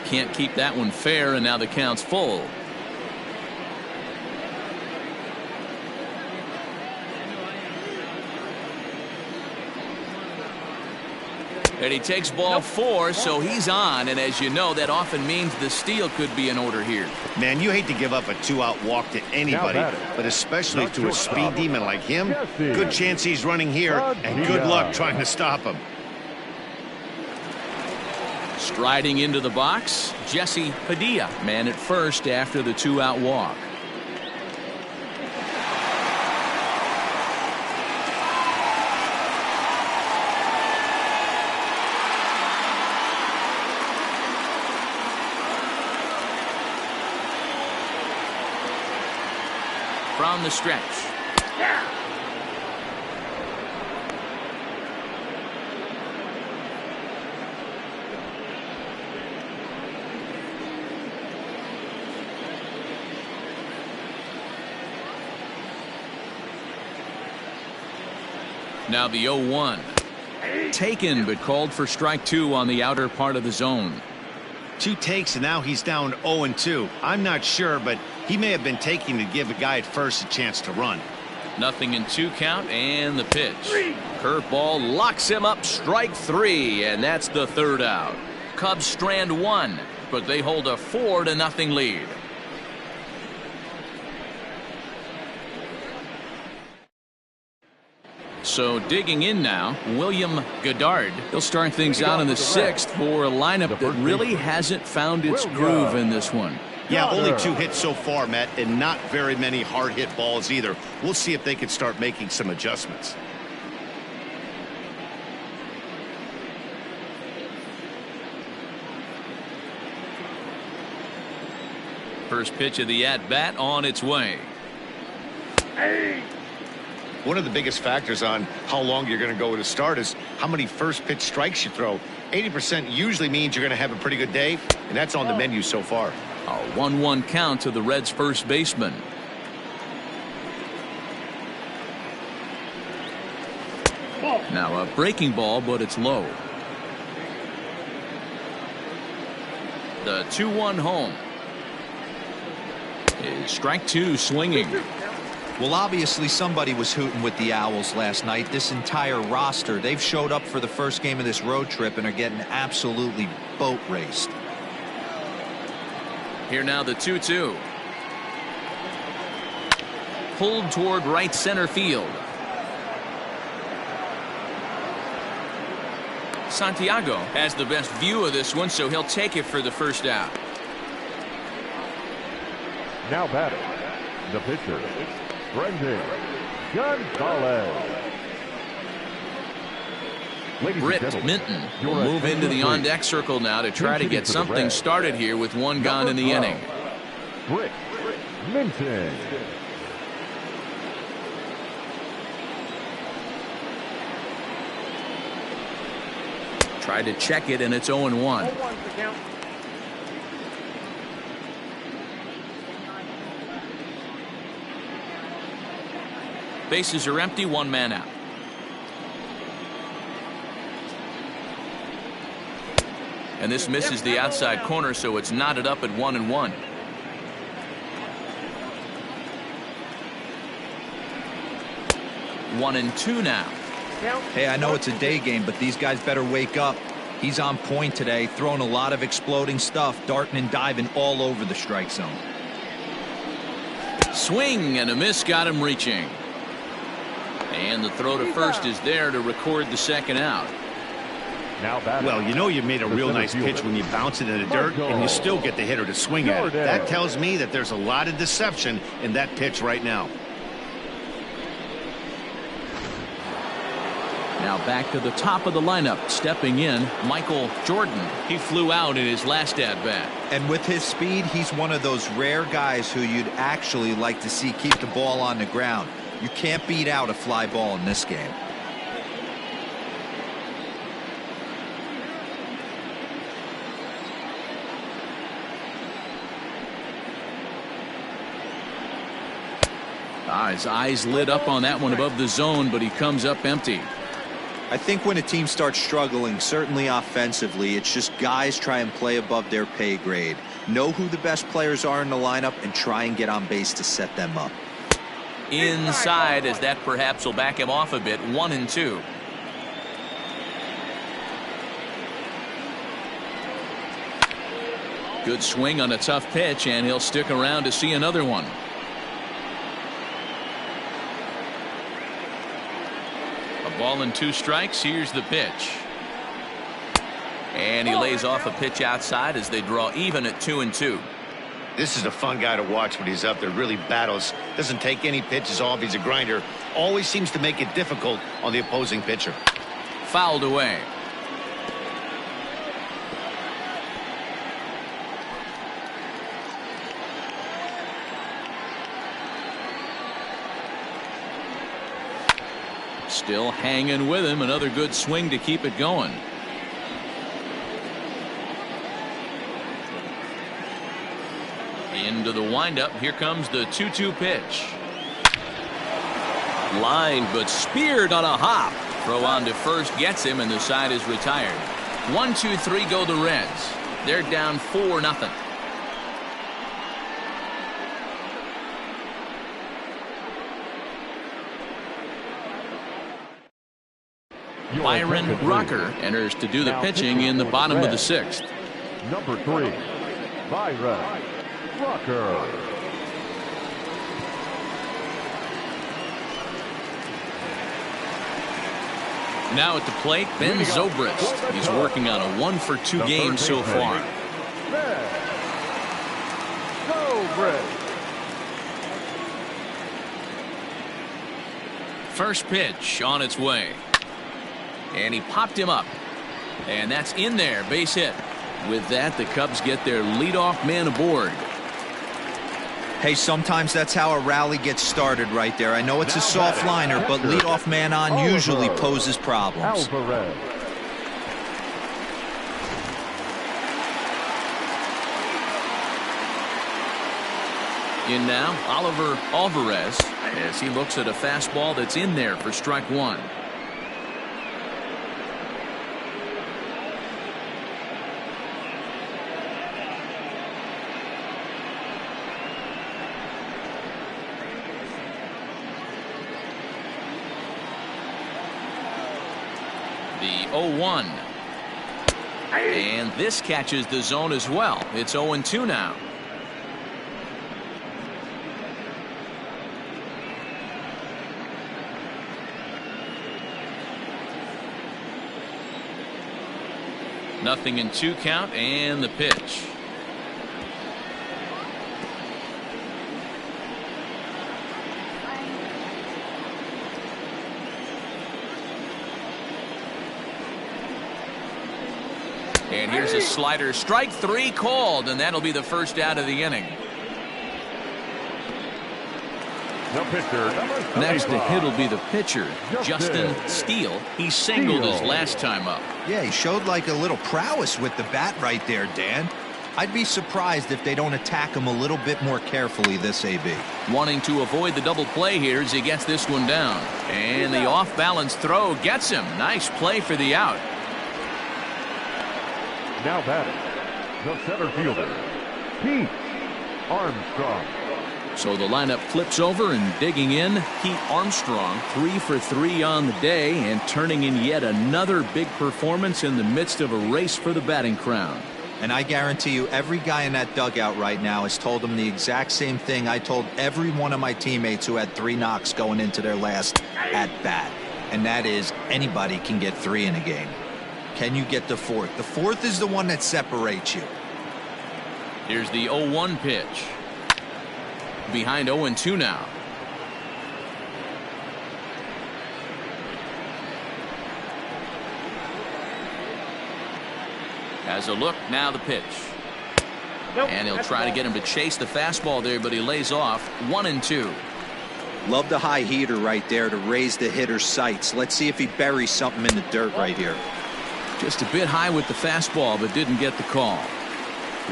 Can't keep that one fair, and now the count's full. And he takes ball 4, so he's on, and as you know, that often means the steal could be in order here. Man, you hate to give up a 2-out walk to anybody, but especially to a speed demon like him. Good chance he's running here, and good luck trying to stop him. Striding into the box, Jesse Padilla, man at first after the 2-out walk. From the stretch. Now the 0-1. Taken, but called for strike 2 on the outer part of the zone. 2 takes, and now he's down 0-2. I'm not sure, but he may have been taking to give a guy at first a chance to run. 0-2 count, and the pitch. Curveball locks him up, strike 3, and that's the third out. Cubs strand 1, but they hold a 4-0 lead. So digging in now, William Goddard. He'll start things out in the 6th for a lineup that really hasn't found its groove in this one. Yeah, only 2 hits so far, Matt, and not very many hard hit balls either. We'll see if they can start making some adjustments. First pitch of the at-bat on its way. One of the biggest factors on how long you're going to go with a start is how many first pitch strikes you throw. 80% usually means you're going to have a pretty good day, and that's on the menu so far. A 1-1 count to the Reds' first baseman. Now a breaking ball, but it's low. The 2-1 home. Is strike 2 swinging. Well, obviously somebody was hooting with the Owls last night. This entire roster, they've showed up for the first game of this road trip and are getting absolutely boat raced. Here now the 2-2. Pulled toward right center field. Santiago has the best view of this one, so he'll take it for the first out. Now batting, the pitcher, Brendan Gonzalez. Britt Minton will move into the on-deck circle now to try to get something started here with 1 gone in the inning. Britt Minton. Tried to check it, and it's 0-1. Bases are empty, 1 man out. And this misses the outside corner, so it's knotted up at 1-1. 1-2 now. Hey, I know it's a day game, but these guys better wake up. He's on point today, throwing a lot of exploding stuff, darting and diving all over the strike zone. Swing and a miss, got him reaching. And the throw to first is there to record the second out. Well, you know you made a real nice pitch when you bounce it in the dirt and you still get the hitter to swing at it. That tells me that there's a lot of deception in that pitch right now. Now back to the top of the lineup, stepping in, Michael Jordan. He flew out in his last at-bat. And with his speed, he's one of those rare guys who you'd actually like to see keep the ball on the ground. You can't beat out a fly ball in this game. His eyes lit up on that one above the zone, but he comes up empty. I think when a team starts struggling, certainly offensively, it's just guys try and play above their pay grade. Know who the best players are in the lineup and try and get on base to set them up. Inside, as that perhaps will back him off a bit. 1-2. Good swing on a tough pitch, and he'll stick around to see another one. A ball and 2 strikes. Here's the pitch. And he lays off a pitch outside as they draw even at 2-2. This is a fun guy to watch when he's up there. Really battles. Doesn't take any pitches off. He's a grinder. Always seems to make it difficult on the opposing pitcher. Fouled away. Still hanging with him. Another good swing to keep it going. Into the windup. Here comes the 2-2 pitch. Lined but speared on a hop. Throw on to first gets him, and the side is retired. 1-2-3 go the Reds. They're down 4-0. Byron Rucker enters to do the pitching in the bottom of the 6th. Number 3, Byron Rucker. Now at the plate, Ben Zobrist. He's working on a 1-for-2 game so far. First pitch on its way. And he popped him up. And that's in there, base hit. With that, the Cubs get their leadoff man aboard. Hey, sometimes that's how a rally gets started right there. I know it's a soft liner, but leadoff man on usually poses problems. In now, Oliver Alvarez, as he looks at a fastball that's in there for strike 1. The 0-1. And this catches the zone as well. It's 0-2 now. Nothing in 2 count, and the pitch. And here's a slider. Strike 3 called, and that'll be the first out of the inning. Next to hit will be the pitcher, Justin Steele. He singled his last time up. Yeah, he showed like a little prowess with the bat right there, Dan. I'd be surprised if they don't attack him a little bit more carefully this AB. Wanting to avoid the double play here as he gets this one down. And the off-balance throw gets him. Nice play for the out. Now batting, the center fielder, Pete Armstrong. So the lineup flips over, and digging in, Pete Armstrong, 3 for 3 on the day and turning in yet another big performance in the midst of a race for the batting crown. And I guarantee you every guy in that dugout right now has told them the exact same thing I told every one of my teammates who had 3 knocks going into their last at bat. And that is, anybody can get 3 in a game. Can you get the 4th? The 4th is the one that separates you. Here's the 0-1 pitch. Behind 0-2 now. Has a look, now the pitch. And he'll try to get him to chase the fastball there, but he lays off. 1-2. Love the high heater right there to raise the hitter's sights. Let's see if he buries something in the dirt right here. Just a bit high with the fastball, but didn't get the call.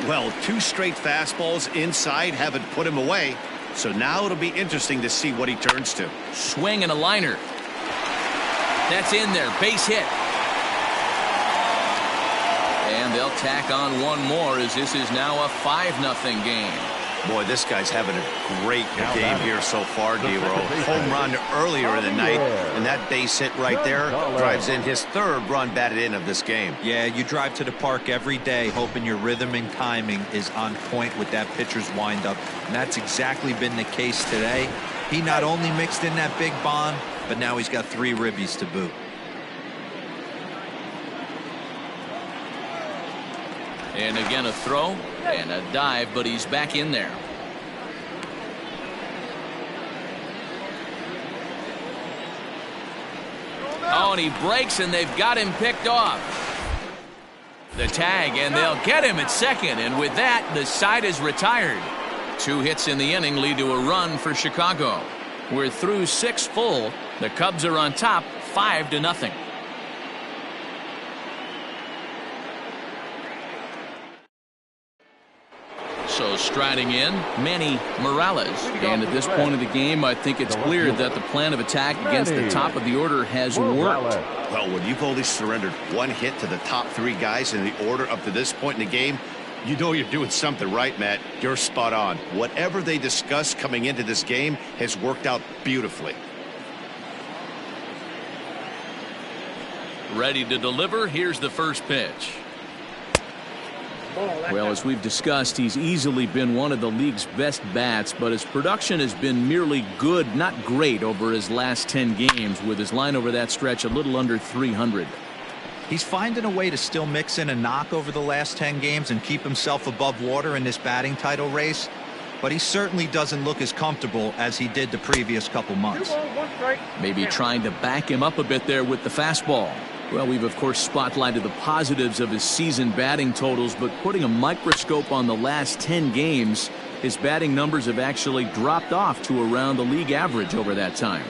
Well, 2 straight fastballs inside haven't put him away. So now it'll be interesting to see what he turns to. Swing and a liner. That's in there. Base hit. And they'll tack on one more as this is now a 5-0 game. Boy, this guy's having a great game here so far, D-Row. Home run earlier in the night, and that base hit right there drives in his 3rd run batted in of this game. Yeah, you drive to the park every day hoping your rhythm and timing is on point with that pitcher's windup, and that's exactly been the case today. He not only mixed in that big bomb, but now he's got 3 ribbies to boot. And again a throw and a dive, but he's back in there. Oh, and he breaks, and they've got him picked off. The tag, and they'll get him at second, and with that, the side is retired. 2 hits in the inning lead to a run for Chicago. We're through 6 full. The Cubs are on top, 5-0. So striding in, Manny Morales. And at this point of the game, I think it's clear that the plan of attack against the top of the order has worked. Well, when you've only surrendered 1 hit to the top 3 guys in the order up to this point in the game, you know you're doing something right, Matt. You're spot on. Whatever they discussed coming into this game has worked out beautifully. Ready to deliver. Here's the first pitch. Well, as we've discussed, he's easily been one of the league's best bats, but his production has been merely good, not great, over his last 10 games, with his line over that stretch a little under 300. He's finding a way to still mix in a knock over the last 10 games and keep himself above water in this batting title race, but he certainly doesn't look as comfortable as he did the previous couple months. Maybe trying to back him up a bit there with the fastball. Well, we've of course spotlighted the positives of his season batting totals, but putting a microscope on the last 10 games, his batting numbers have actually dropped off to around the league average over that time.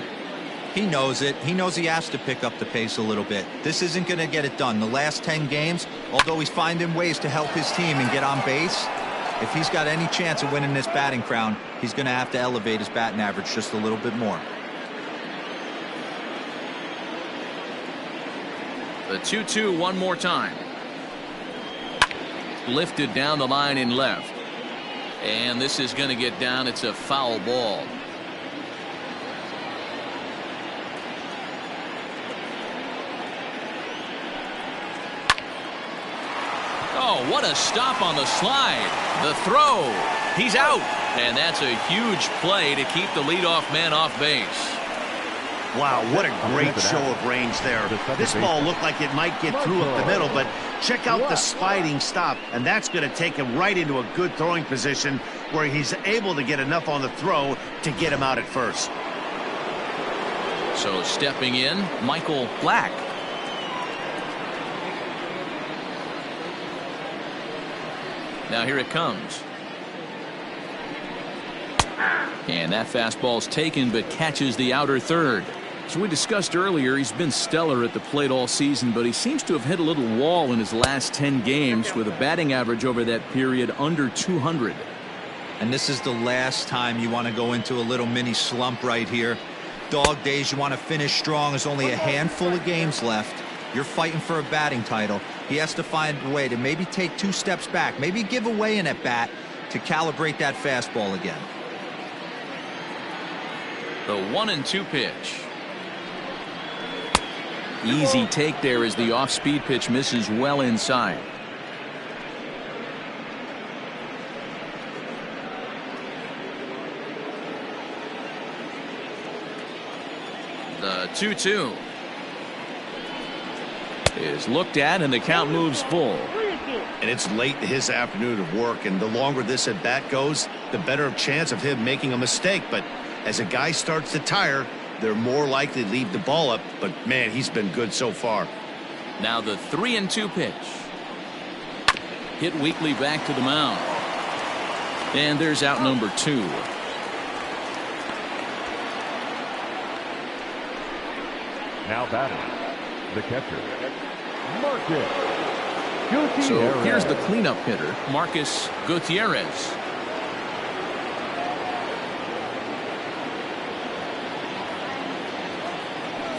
He knows it. He knows he has to pick up the pace a little bit. This isn't going to get it done. The last 10 games, although he's finding ways to help his team and get on base, if he's got any chance of winning this batting crown, he's going to have to elevate his batting average just a little bit more. The 2-2 one more time. Lifted down the line in left. And this is going to get down. It's a foul ball. Oh, what a stop on the slide. The throw. He's out. And that's a huge play to keep the leadoff man off base. Wow, what a great show of range there. This ball looked like it might get through up the middle, but check out the sliding stop, and that's going to take him right into a good throwing position where he's able to get enough on the throw to get him out at first. So stepping in, Michael Black. Now here it comes. And that fastball's taken, but catches the outer third. As we discussed earlier, he's been stellar at the plate all season, but he seems to have hit a little wall in his last 10 games with a batting average over that period under 200. And this is the last time you want to go into a little mini slump right here. Dog days, you want to finish strong. There's only a handful of games left. You're fighting for a batting title. He has to find a way to maybe take 2 steps back, maybe give away an at-bat to calibrate that fastball again. The 1-2 pitch. Easy take there as the off-speed pitch misses well inside. The 2-2 is looked at and the count moves full. And it's late in his afternoon of work, and the longer this at bat goes, the better chance of him making a mistake. But as a guy starts to tire, they're more likely to leave the ball up. But man, he's been good so far. Now the 3-2 pitch. Hit weakly back to the mound. And there's out number 2. Now batting, the catcher, Marcus Gutierrez. So here's the cleanup hitter, Marcus Gutierrez.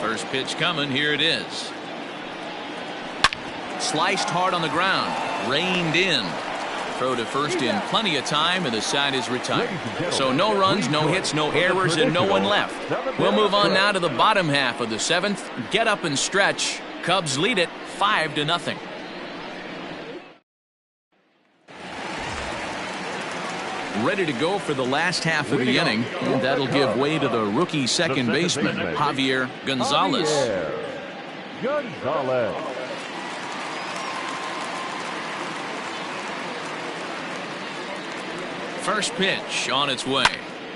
First pitch coming. Here it is. Sliced hard on the ground. Reined in. Throw to first in plenty of time, and the side is retired. So no runs, no hits, no errors, and no one left. We'll move on now to the bottom half of the 7th. Get up and stretch. Cubs lead it 5-0. Ready to go for the last half of the inning, and that'll give way to the rookie second baseman, Javier Gonzalez. First pitch on its way,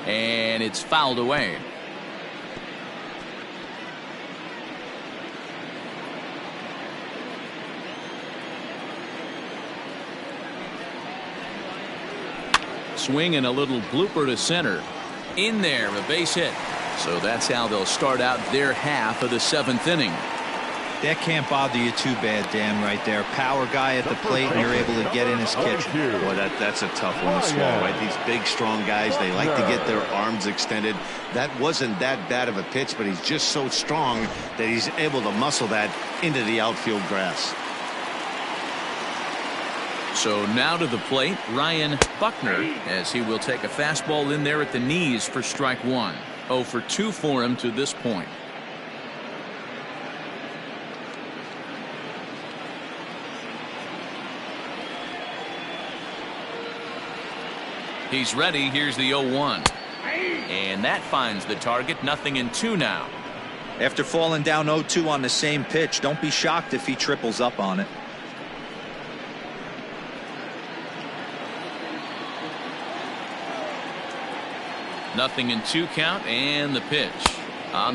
and it's fouled away. Swing and a little blooper to center. In there, a base hit. So that's how they'll start out their half of the 7th inning. That can't bother you too bad, Dan, right there. Power guy at the plate, and you're able to get in his kitchen. Boy, that's a tough one to swallow, right? These big, strong guys, they like to get their arms extended. That wasn't that bad of a pitch, but he's just so strong that he's able to muscle that into the outfield grass. So now to the plate, Ryan Buckner, as he will take a fastball in there at the knees for strike 1. 0 for 2 for him to this point. He's ready. Here's the 0-1. And that finds the target. 0-2 now. After falling down 0-2 on the same pitch, don't be shocked if he triples up on it. Nothing in 2 count, and the pitch.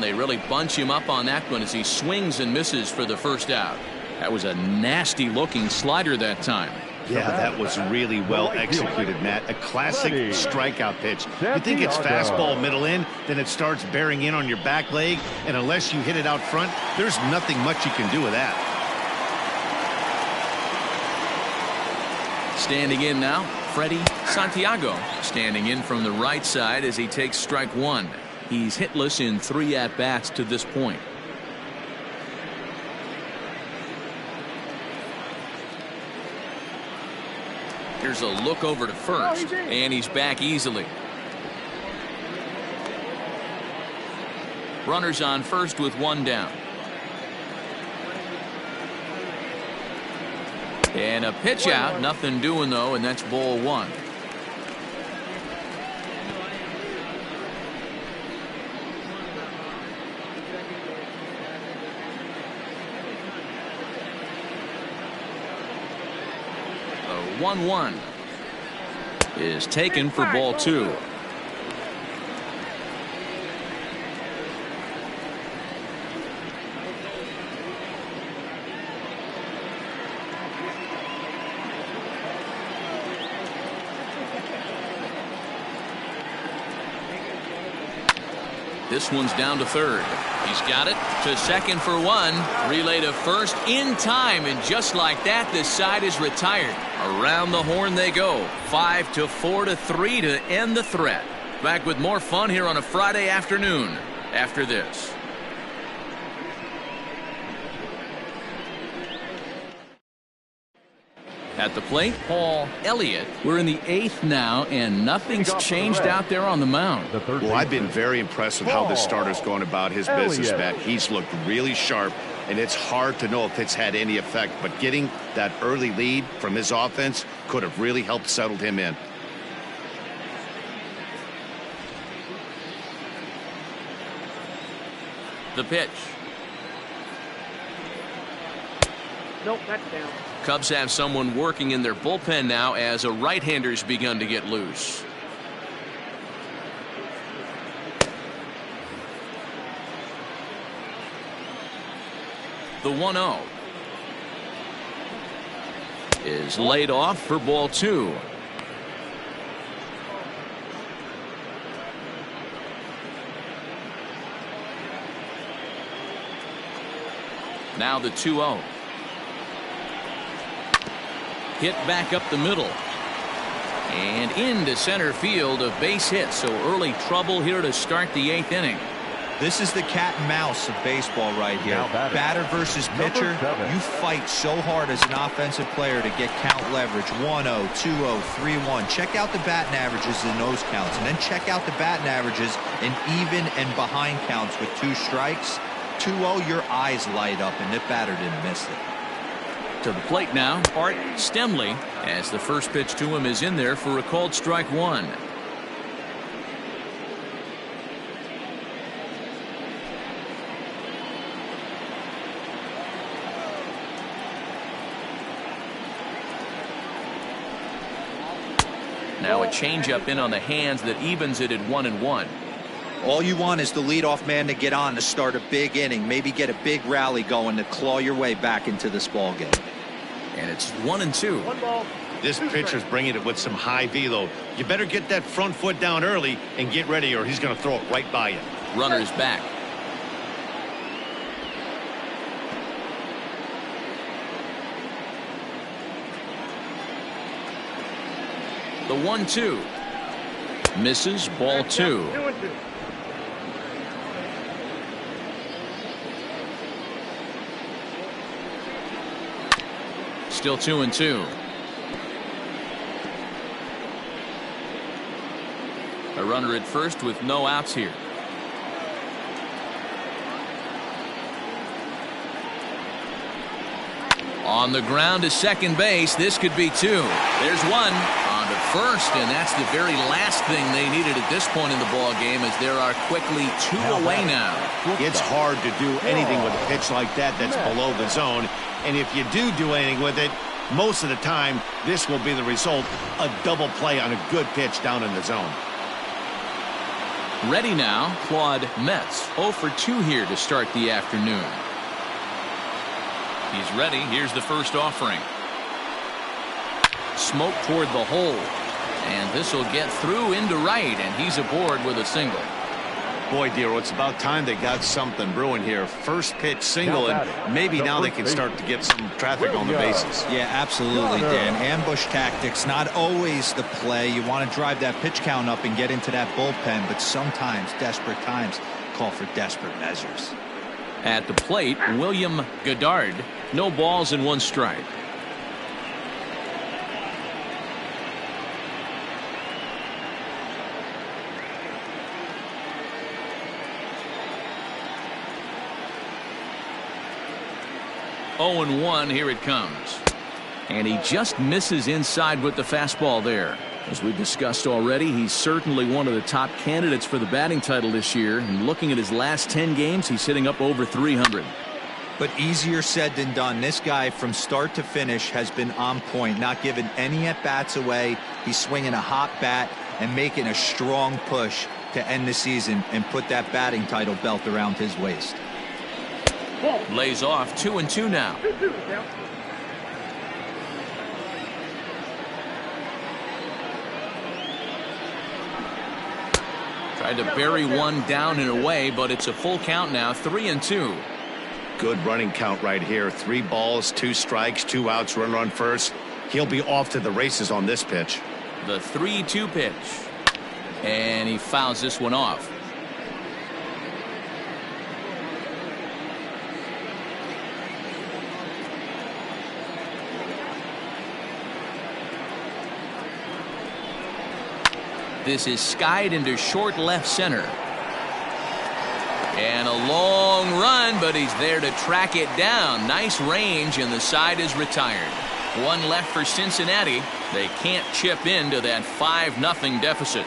They really bunch him up on that one as he swings and misses for the first out. That was a nasty looking slider that time. Yeah, that was really well executed, Matt. A classic strikeout pitch. You think it's fastball middle in, then it starts bearing in on your back leg, and unless you hit it out front, there's nothing much you can do with that. Standing in now, Freddie Santiago, standing in from the right side as he takes strike 1. He's hitless in 3 at-bats to this point. Here's a look over to first, and he's back easily. Runners on first with 1 down. And a pitch out, nothing doing though, and that's ball 1. The 1-1 is taken for ball 2. This one's down to third. He's got it to second for 1. Relay to first in time, and just like that, this side is retired. Around the horn they go. 5-4-3 to end the threat. Back with more fun here on a Friday afternoon after this. At the plate, Paul Elliott. We're in the 8th now, and nothing's changed out there on the mound. Well, I've been very impressed with how this starter's going about his business, Matt. He's looked really sharp, and it's hard to know if it's had any effect, but getting that early lead from his offense could have really helped settle him in. The pitch. Nope, that's down. Cubs have someone working in their bullpen now as a right-hander's begun to get loose. The 1-0 is laid off for ball 2. Now the 2-0. Hit back up the middle. And into center field, a base hit. So early trouble here to start the 8th inning. This is the cat and mouse of baseball right here. Batter versus pitcher. You fight so hard as an offensive player to get count leverage. 1-0, 2-0, 3-1. Check out the batting averages in those counts. And then check out the batting averages in even and behind counts with 2 strikes. 2-0, your eyes light up, and the batter didn't miss it. To the plate now, Art Stemley, as the first pitch to him is in there for a called strike 1. Now a changeup in on the hands that evens it at 1-1. All you want is the leadoff man to get on to start a big inning, maybe get a big rally going to claw your way back into this ball game. And it's 1-2. 1 ball. This pitcher's bringing it with some high velo. You better get that front foot down early and get ready, or he's going to throw it right by you. Runner's back. The 1-2 misses, ball 2. 2-2. Still 2-2. A runner at first with no outs here. On the ground to second base. This could be 2. There's 1 on to first, and that's the very last thing they needed at this point in the ball game, as there are quickly 2 away now. It's hard to do anything with a pitch like that that's below the zone. And if you do anything with it, most of the time, this will be the result. A double play on a good pitch down in the zone. Ready now, Claude Metz. 0 for 2 here to start the afternoon. He's ready. Here's the first offering. Smoke toward the hole. And this will get through into right, and he's aboard with a single. Boy, Dero, it's about time they got something brewing here. First pitch single, and maybe now they can start to get some traffic on the bases. Yeah, absolutely, Dan. Ambush tactics, not always the play. You want to drive that pitch count up and get into that bullpen, but sometimes desperate times call for desperate measures. At the plate, William Goddard. No balls and 1 strike. Oh and 1, here it comes. And he just misses inside with the fastball there. As we discussed already, he's certainly one of the top candidates for the batting title this year. And looking at his last 10 games, he's hitting up over 300. But easier said than done. This guy from start to finish has been on point, not giving any at-bats away. He's swinging a hot bat and making a strong push to end the season and put that batting title belt around his waist. Lays off. 2-2 now. 2-2 down. Tried to bury one down and away, but it's a full count now. 3-2. Good running count right here. 3 balls, 2 strikes, 2 outs, runner on first. He'll be off to the races on this pitch. The 3-2 pitch. And he fouls this one off. This is skied into short left center. And a long run, but he's there to track it down. Nice range, and the side is retired. One left for Cincinnati. They can't chip into that 5-0 deficit.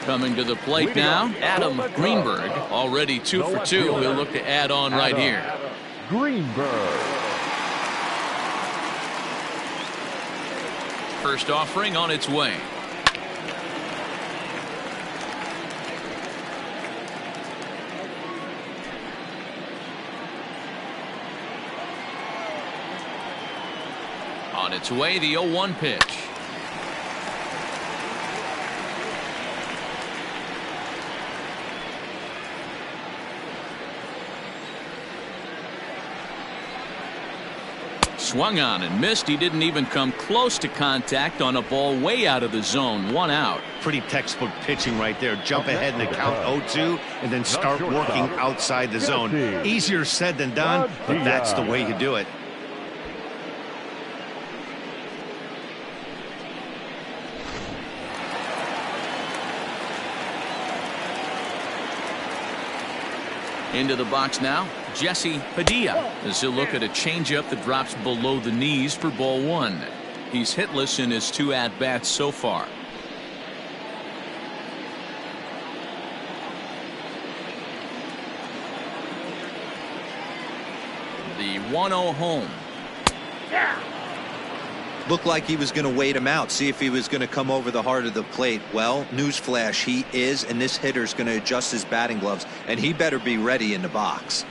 Coming to the plate now, Adam Greenberg, already 2 for 2. He'll look to add on right here. Greenberg. First offering on its way. On its way, the 0-1 pitch. Swung on and missed. He didn't even come close to contact on a ball way out of the zone. 1 out. Pretty textbook pitching right there. Jump ahead in the count 0-2 and then start working outside the zone. Easier said than done, but that's the way you do it. Into the box now, Jesse Padilla, as he'll look at a changeup that drops below the knees for ball 1. He's hitless in his 2 at-bats so far. The 1-0 home. Looked like he was going to wait him out, see if he was going to come over the heart of the plate. Well, newsflash, he is, and this hitter's going to adjust his batting gloves, and he better be ready in the box.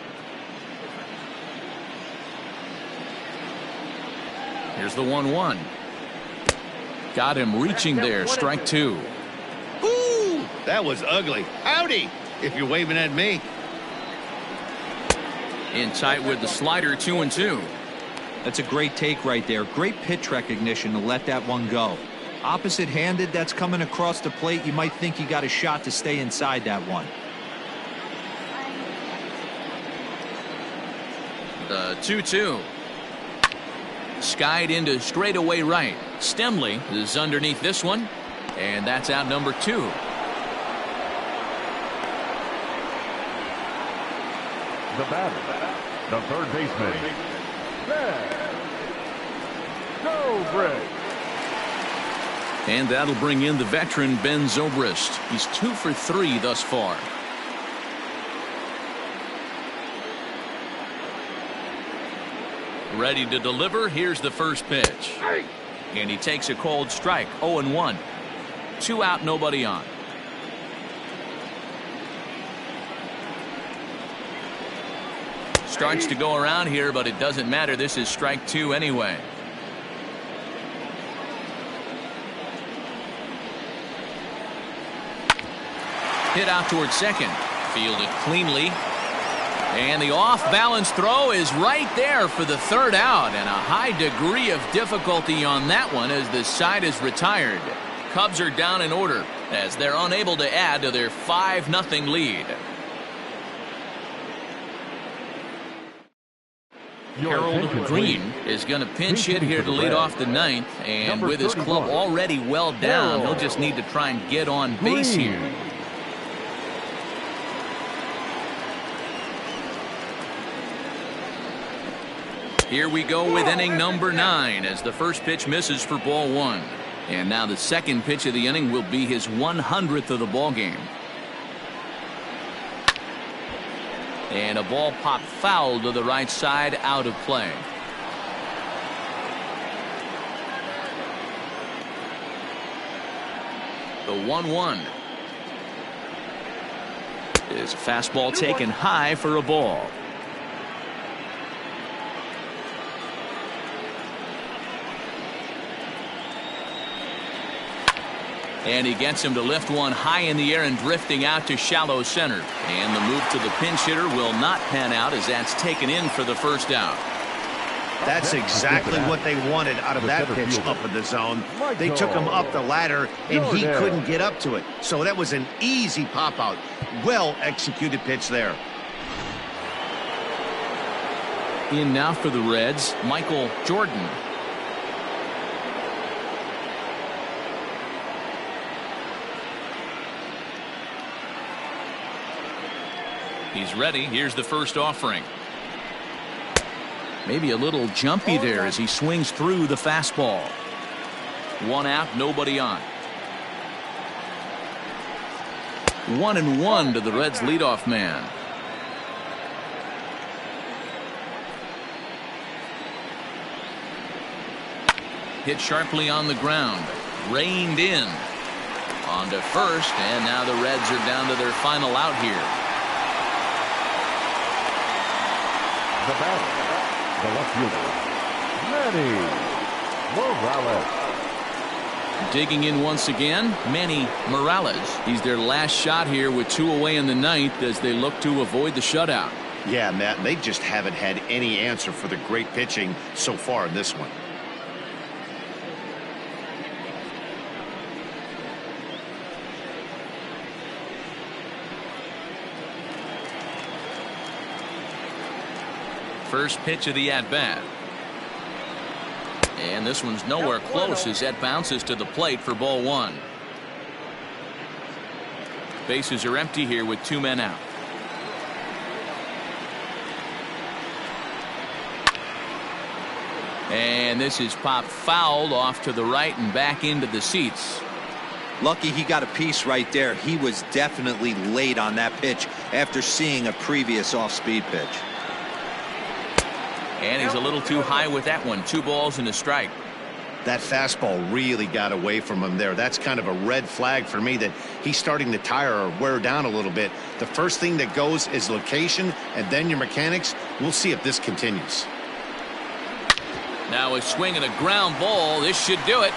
Here's the 1-1. Got him reaching there. Strike 2. Ooh, that was ugly. Howdy, if you're waving at me. In tight with the slider, 2-2. That's a great take right there. Great pitch recognition to let that one go. Opposite handed, that's coming across the plate. You might think you got a shot to stay inside that one. The 2-2. Skied into straightaway right. Stemley is underneath this one, and that's out number 2. The batter, the third baseman, Zobrist. And that'll bring in the veteran Ben Zobrist. He's 2 for 3 thus far. Ready to deliver. Here's the first pitch. And he takes a cold strike. 0-1. 2 out, nobody on. Starts to go around here, but it doesn't matter. This is strike 2 anyway. Hit out towards second. Fielded cleanly. And the off-balance throw is right there for the 3rd out, and a high degree of difficulty on that one as the side is retired. Cubs are down in order as they're unable to add to their 5-0 lead. Harold Green is going to pinch hit here to lead off the 9th, and with his club already well down, he'll just need to try and get on base here. Here we go with inning number 9 as the first pitch misses for ball 1. And now the second pitch of the inning will be his 100th of the ball game. And a ball popped foul to the right side, out of play. The 1-1 is a fastball taken high for a ball. And he gets him to lift one high in the air and drifting out to shallow center. And the move to the pinch hitter will not pan out as that's taken in for the first out. That's exactly what they wanted out of that pitch up in the zone. They took him up the ladder, and he couldn't get up to it. So that was an easy pop-out. Well-executed pitch there. In now for the Reds, Michael Jordan. He's ready. Here's the first offering. Maybe a little jumpy there as he swings through the fastball. 1 out, nobody on. 1-1 to the Reds leadoff man. Hit sharply on the ground. Reined in. On to first, and now the Reds are down to their final out here. The batter, the left fielder, Manny Morales. Digging in once again, Manny Morales. He's their last shot here with 2 away in the ninth as they look to avoid the shutout. Yeah, Matt, they just haven't had any answer for the great pitching so far in this one. First pitch of the at-bat. And this one's nowhere close as that bounces to the plate for ball 1. Bases are empty here with 2 men out. And this is popped fouled off to the right and back into the seats. Lucky he got a piece right there. He was definitely late on that pitch after seeing a previous off-speed pitch. And he's a little too high with that one. 2 balls and a strike. That fastball really got away from him there. That's kind of a red flag for me that he's starting to tire or wear down a little bit. The first thing that goes is location and then your mechanics. We'll see if this continues. Now a swing and a ground ball. This should do it.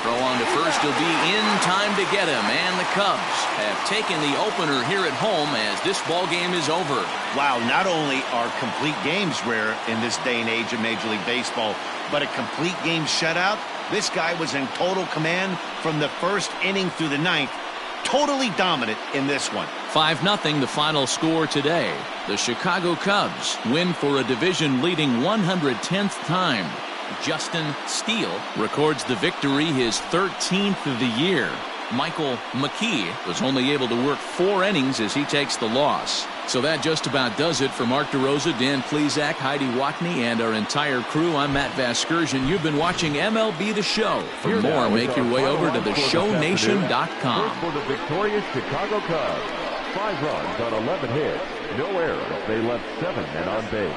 Throw on to first will be in time to get him, and the Cubs have taken the opener here at home as this ball game is over. Wow, not only are complete games rare in this day and age of Major League Baseball, but a complete game shutout. This guy was in total command from the first inning through the ninth. Totally dominant in this one. 5-0 the final score today. The Chicago Cubs win for a division-leading 110th time. Justin Steele records the victory, his 13th of the year. Michael McKee was only able to work 4 innings as he takes the loss. So that just about does it for Mark DeRosa, Dan Plesac, Heidi Watney, and our entire crew. I'm Matt Vasgersian. You've been watching MLB The Show. For more, make your way over to theshownation.com. For the victorious Chicago Cubs, 5 runs on 11 hits, no errors. They left 7 men on base.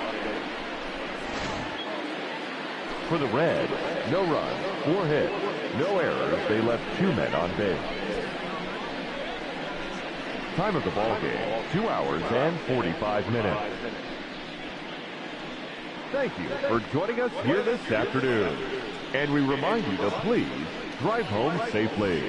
For the Reds, no runs, 4 hits, no errors. They left 2 men on base. Time of the ball game, 2 hours and 45 minutes. Thank you for joining us here this afternoon. And we remind you to please drive home safely.